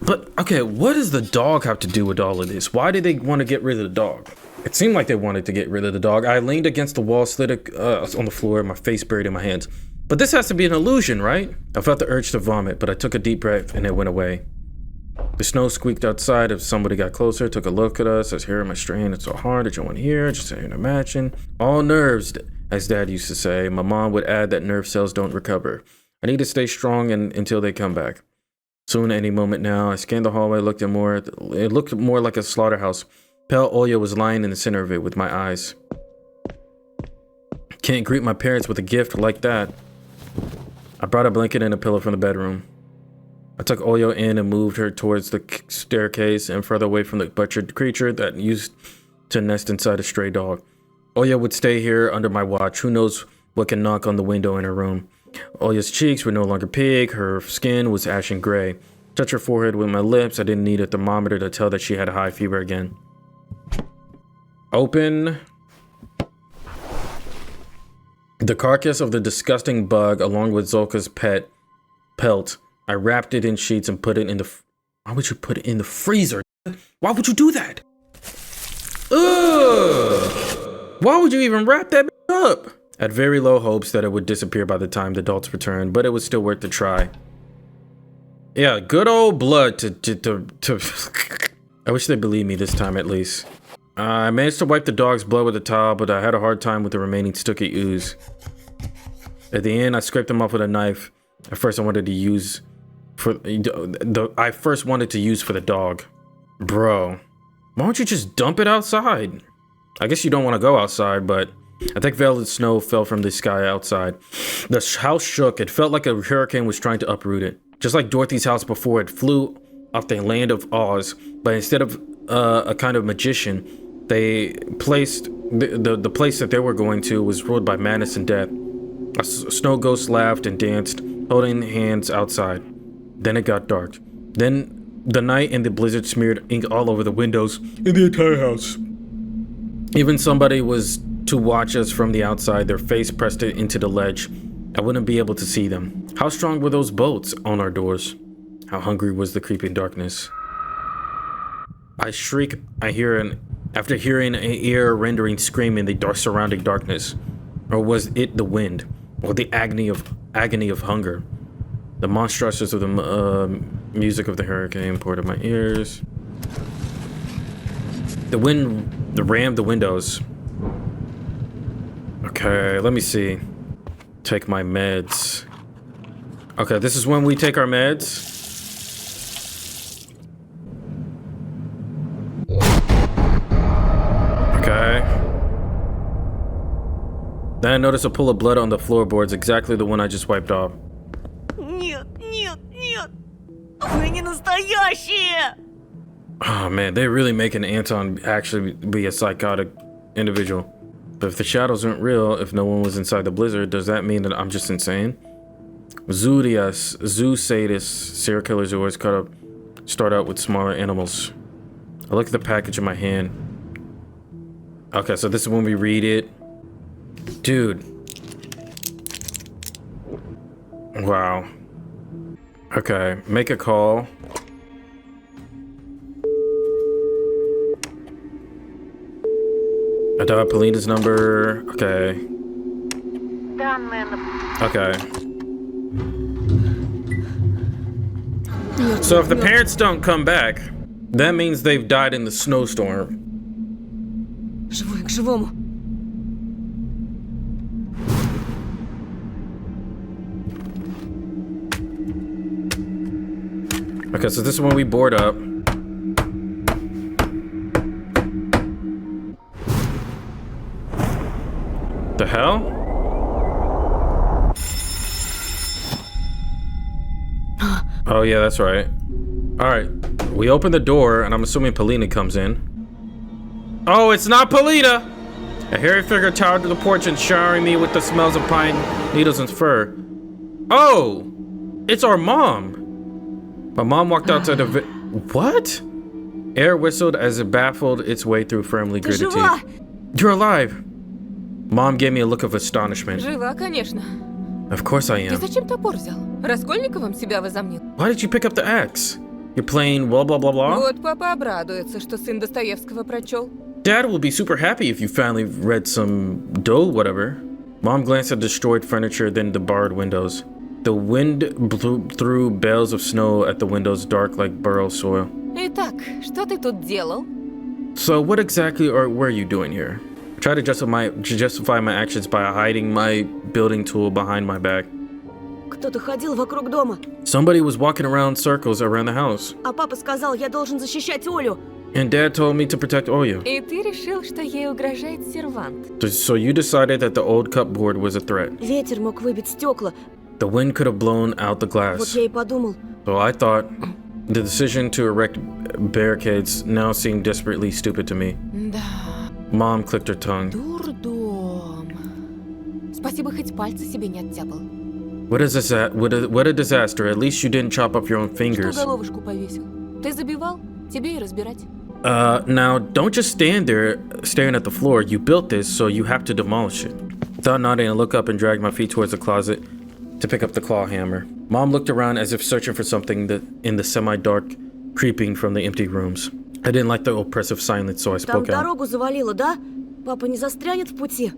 Speaker 2: But okay, what does the dog have to do with all of this? Why did they want to get rid of the dog? It seemed like they wanted to get rid of the dog. I leaned against the wall, slid on the floor, my face buried in my hands. But this has to be an illusion, right? I felt the urge to vomit, but I took a deep breath and it went away. The snow squeaked outside as somebody got closer, took a look at us. I was hearing my strain. It's so hard that you want to hear. Just so you can imagine. All nerves, as Dad used to say. My mom would add that nerve cells don't recover. I need to stay strong until they come back. Soon, any moment now. I scanned the hallway, looked at more. It looked more like a slaughterhouse. Pale Olya was lying in the center of it with my eyes. Can't greet my parents with a gift like that. I brought a blanket and a pillow from the bedroom. I took Olya in and moved her towards the staircase and further away from the butchered creature that used to nest inside a stray dog. Olya would stay here under my watch. Who knows what can knock on the window in her room. Olya's cheeks were no longer pink. Her skin was ashen gray. Touched her forehead with my lips. I didn't need a thermometer to tell that she had a high fever again. Open. The carcass of the disgusting bug along with Zolka's pelt. I wrapped it in sheets and put it in the... Why would you put it in the freezer? Why would you do that? Ugh! Why would you even wrap that up? I had very low hopes that it would disappear by the time the adults returned, but it was still worth the try. Yeah, good old blood to I wish they believed me this time at least. I managed to wipe the dog's blood with a towel, but I had a hard time with the remaining sticky ooze. At the end, I scraped them off with a knife. At first, I wanted to use for the dog. Bro, why don't you just dump it outside? I guess you don't want to go outside, but a thick veil of snow fell from the sky outside. The house shook. It felt like a hurricane was trying to uproot it. Just like Dorothy's house before, it flew off the land of Oz, but instead of a kind of magician, they placed the place that they were going to was ruled by madness and death. A snow ghost laughed and danced, holding hands outside. Then it got dark. Then the night and the blizzard smeared ink all over the windows in the entire house. Even somebody was to watch us from the outside, their face pressed it into the ledge. I wouldn't be able to see them. How strong were those bolts on our doors? How hungry was the creeping darkness? I shriek. After hearing an ear-rending scream in the surrounding darkness. Or was it the wind? Or the agony of hunger? The monstrosities of the music of the hurricane poured in my ears. The wind rammed the windows. Okay, let me see. Take my meds. Okay, this is when we take our meds. Okay. Then I noticed a pool of blood on the floorboards, exactly the one I just wiped off.
Speaker 7: Нет, нет, нет! Вы не настоящие!
Speaker 2: Oh man, they're really making Anton actually be a psychotic individual. But if the shadows aren't real, if no one was inside the blizzard, does that mean that I'm just insane? Zoo sadists, serial killers who always start out with smaller animals. I look at the package in my hand. Okay, so this is when we read it. Dude. Wow. Okay, make a call. I dialed Polina's number. Okay. Okay. So if the parents don't come back, that means they've died in the snowstorm.
Speaker 6: Живой к живому.
Speaker 2: Okay, so this is when we board up. hell? Oh yeah, that's right. Alright, we open the door and I'm assuming Polina comes in. Oh, it's not Polina! A hairy figure towered to the porch and showering me with the smells of pine needles and fur. Oh! It's our mom! My mom walked out to the what? Air whistled as it baffled its way through firmly gritted teeth. You're alive! Mom gave me a look of astonishment.
Speaker 9: Жива, конечно.
Speaker 2: Of course I
Speaker 9: Ты
Speaker 2: am.
Speaker 9: зачем топор взял? Раскольниковым себя возомнил?
Speaker 2: Why did you pick up the axe? You're playing blah blah blah blah?
Speaker 9: Вот папа обрадуется, что сын Достоевского прочел.
Speaker 2: Dad will be super happy if you finally read some dough, whatever. Mom glanced at destroyed furniture, then the barred windows. The wind blew through bales of snow at the windows, dark like burrow soil.
Speaker 9: Итак, что ты тут делал?
Speaker 2: So what exactly were you doing here? I tried to justify my actions by hiding my building tool behind my back.
Speaker 6: Кто-то ходил вокруг дома,
Speaker 2: Somebody was walking around circles around the house,
Speaker 6: а папа сказал, я должен защищать Олю.
Speaker 2: and Dad told me to protect Olya.
Speaker 9: И ты решил, что ей угрожает сервант.
Speaker 2: So you decided that the old cupboard was a threat.
Speaker 6: Ветер мог выбить стекла.
Speaker 2: The wind could have blown out the
Speaker 6: Вот
Speaker 2: glass.
Speaker 6: я и подумал.
Speaker 2: So I thought the decision to erect barricades now seemed desperately stupid to me.
Speaker 9: Да,
Speaker 2: Mom clicked her tongue.
Speaker 9: дурдом. Спасибо, хоть пальцы себе не оттяпал.
Speaker 2: What a disaster. At least you didn't chop off your own
Speaker 9: Что
Speaker 2: fingers.
Speaker 9: головушку повесил? Ты забивал? Тебе и разбирать.
Speaker 2: Now don't just stand there staring at the floor. You built this, so you have to demolish it. Without nodding, I looked up and dragged my feet towards the closet to pick up the claw hammer. Mom looked around as if searching for something in the semi-dark, creeping from the empty rooms. I didn't like the oppressive silence, so I
Speaker 6: Там
Speaker 2: spoke out.
Speaker 6: дорогу завалило, да? Папа не застрянет в пути?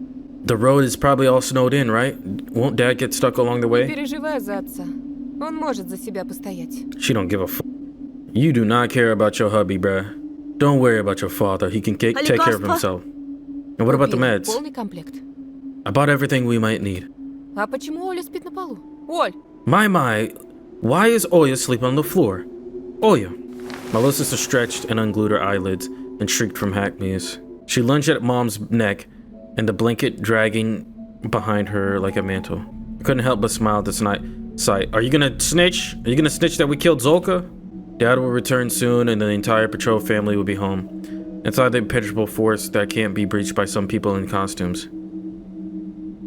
Speaker 2: The road is probably all snowed in, right? Won't Dad get stuck along the
Speaker 9: Не
Speaker 2: way?
Speaker 9: переживай за отца. Он может за себя постоять.
Speaker 2: She don't give a f. You do not care about your hubby, bruh. Don't worry about your father. He can take care of himself. And what about the
Speaker 9: Купил
Speaker 2: meds?
Speaker 9: полный комплект.
Speaker 2: I bought everything we might need.
Speaker 9: А почему Оля спит на полу? Оль!
Speaker 2: My, why is Olya sleeping on the floor? Olya. My little sister stretched and unglued her eyelids and shrieked from hackneys. She lunged at Mom's neck and the blanket dragging behind her like a mantle. I couldn't help but smile at this sight. Are you gonna snitch? Are you gonna snitch that we killed Zolka? Dad will return soon and the entire patrol family will be home. Inside the impenetrable forest that can't be breached by some people in costumes.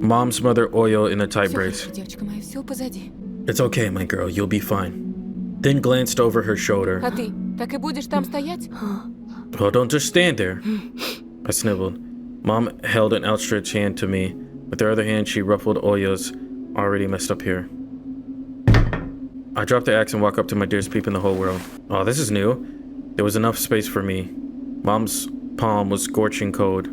Speaker 2: Mom's mother Olya in a tight
Speaker 9: Всё
Speaker 2: brace.
Speaker 9: хорошо, девочка моя, всё позади.
Speaker 2: It's okay, my girl, you'll be fine. Then glanced over her shoulder.
Speaker 9: А ты так и будешь там стоять?
Speaker 2: Well, don't just stand there. I sniveled. Mom held an outstretched hand to me. With her other hand, she ruffled Olya's already messed up hair. I dropped the axe and walked up to my dearest peep in the whole world. Oh, this is new. There was enough space for me. Mom's palm was scorching cold,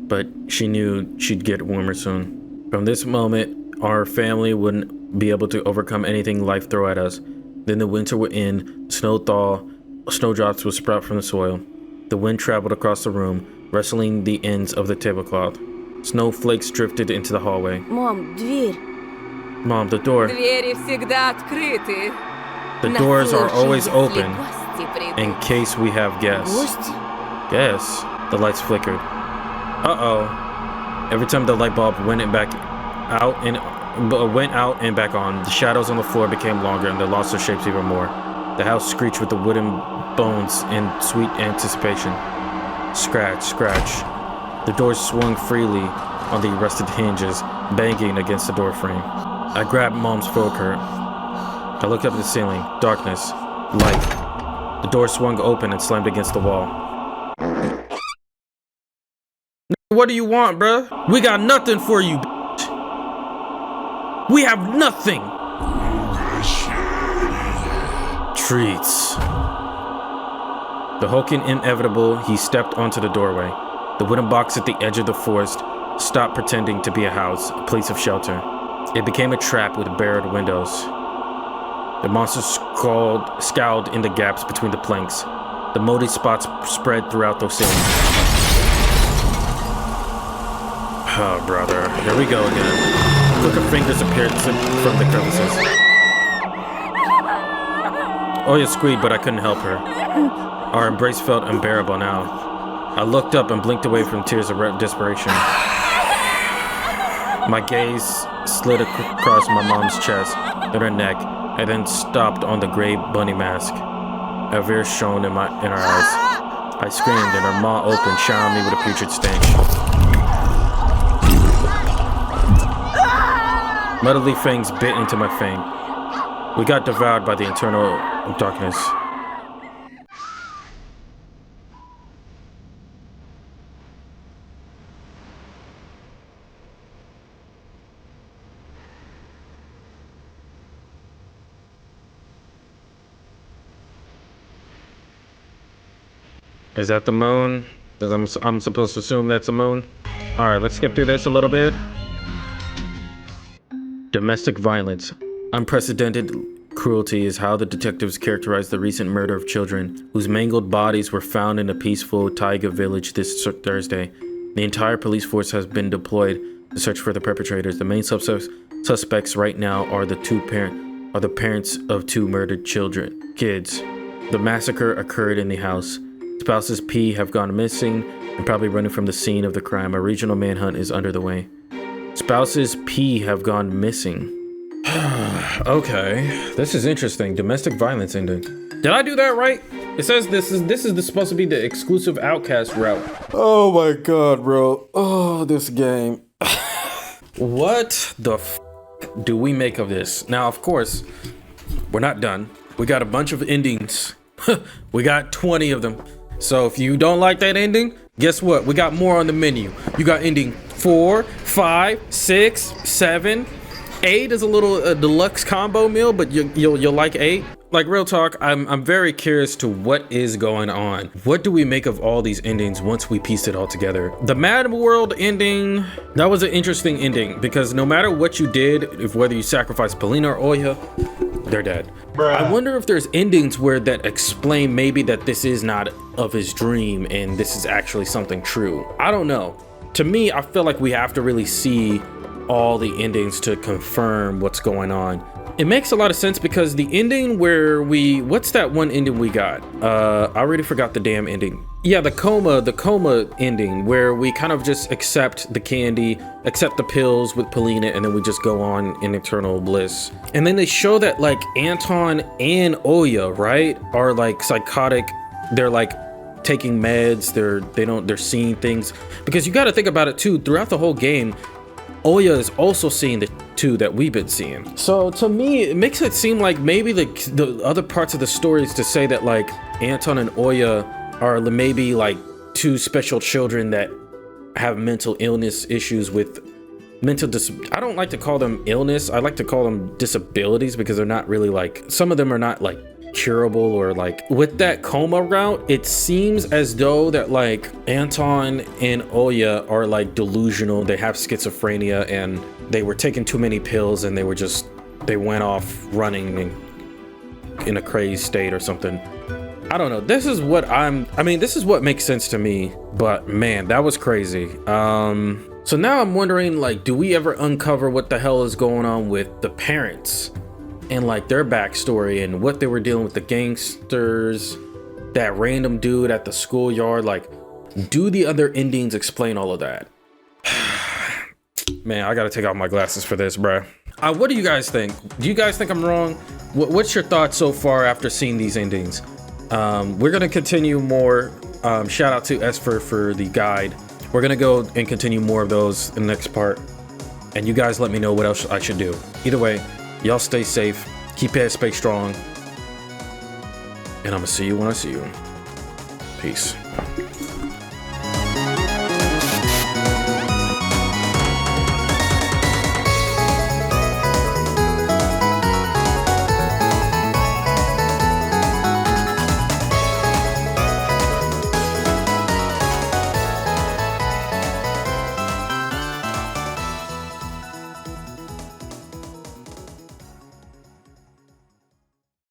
Speaker 2: but she knew she'd get warmer soon. From this moment, our family wouldn't be able to overcome anything life throw at us. Then the winter would end, snow thaw, snowdrops would sprout from the soil. The wind traveled across the room, rustling the ends of the tablecloth. Snowflakes drifted into the hallway.
Speaker 6: Мам, дверь.
Speaker 2: Mom, the door.
Speaker 9: Двери всегда открыты.
Speaker 2: The
Speaker 9: На
Speaker 2: doors are
Speaker 9: случай,
Speaker 2: always
Speaker 9: если
Speaker 2: open
Speaker 9: гости придут.
Speaker 2: in case we have guests.
Speaker 6: Гости?
Speaker 2: Yes. The lights flickered. Uh-oh. Every time the light bulb went out and back on, the shadows on the floor became longer and they lost their shapes even more. The house screeched with the wooden bones in sweet anticipation. Scratch, scratch. The doors swung freely on the rusted hinges, banging against the door frame. I grabbed Mom's fur coat. I looked up at the ceiling. Darkness. Light. The door swung open and slammed against the wall. What do you want, bruh? We got nothing for you, bitch. We have nothing. Treats. The hulking inevitable, he stepped onto the doorway. The wooden box at the edge of the forest stopped pretending to be a house, a place of shelter. It became a trap with barred windows. The monster scowled in the gaps between the planks. The moldy spots spread throughout the ceiling. Oh, brother. Here we go again. Quicker fingers appeared from the crevices. Olya squeaked, but I couldn't help her. Our embrace felt unbearable now. I looked up and blinked away from tears of desperation. Scratch, scratch. The doors are always open in case we have guests. The moment our family wouldn't be able to overcome anything life throw at us. Then the wind would end, snow thaw, snowdrops would sprout from the soil. The house screeched with the wooden bones in sweet anticipation. Scratch, scratch. The door swung open and slammed against the wall. My gaze slid across my mom's chest, then her neck, and then stopped on the gray bunny mask. A veer shone in our eyes. I screamed and her maw opened, showering me with a putrid stench. Muddly fangs bit into my fang. We got devoured by the internal darkness. Is that the moon? I'm supposed to assume that's the moon? Alright, let's skip through this a little bit. Domestic violence. Unprecedented cruelty is how the detectives characterized the recent murder of children, whose mangled bodies were found in a peaceful taiga village this Thursday. The entire police force has been deployed to search for the perpetrators. The main suspects right now are the parents of two murdered kids. The massacre occurred in the house. Spouses P have gone missing and probably running from the scene of the crime. A regional manhunt is under the way. Spouses P have gone missing. Okay, this is interesting. Domestic violence ending. Did I do that right? It says this is supposed to be the exclusive Outcast route. Oh my god, bro. Oh, this game. What the f do we make of this? Now, of course, we're not done. We got a bunch of endings. We got 20 of them. So if you don't like that ending, guess what? We got more on the menu. You got ending 4, 5, 6, 7, 8 is a little deluxe combo meal, but you'll like 8. Like, real talk, I'm very curious to what is going on. What do we make of all these endings once we piece it all together? The Mad World ending, that was an interesting ending because no matter what you did, if whether you sacrificed Polina or Olya, they're dead. Bruh. I wonder if there's endings where that explain maybe that this is not of his dream and this is actually something true. I don't know. To me, I feel like we have to really see all the endings to confirm what's going on. It makes a lot of sense because the ending where what's that one ending we got? I already forgot the damn ending. Yeah, the coma ending where we kind of just accept the candy, accept the pills with Polina, and then we just go on in eternal bliss. And then they show that like Anton and Olya, right, are like psychotic. They're like taking meds. They're seeing things because you got to think about it too. Throughout the whole game, Olya is also seeing the two that we've been seeing. So to me, it makes it seem like maybe the other parts of the story is to say that like Anton and Olya are maybe like two special children that have mental illness issues with I don't like to call them illness. I like to call them disabilities because they're not really like, some of them are not like curable or like with that coma route. It seems as though that like Anton and Olya are like delusional. They have schizophrenia and they were taking too many pills and they went off running in a crazed state or something. I don't know. This is what this is what makes sense to me, but man, that was crazy. So now I'm wondering, like, do we ever uncover what the hell is going on with the parents and like their backstory and what they were dealing with, the gangsters, that random dude at the schoolyard? Like, do the other endings explain all of that? Man, I gotta take off my glasses for this, bruh. What do you guys think? Do you guys think I'm wrong? What's your thoughts so far after seeing these endings? We're gonna continue more. Shout out to Esper for the guide. We're gonna go and continue more of those in the next part. And you guys let me know what else I should do. Either way, y'all stay safe, keep your head space strong, and I'm gonna see you when I see you. Peace.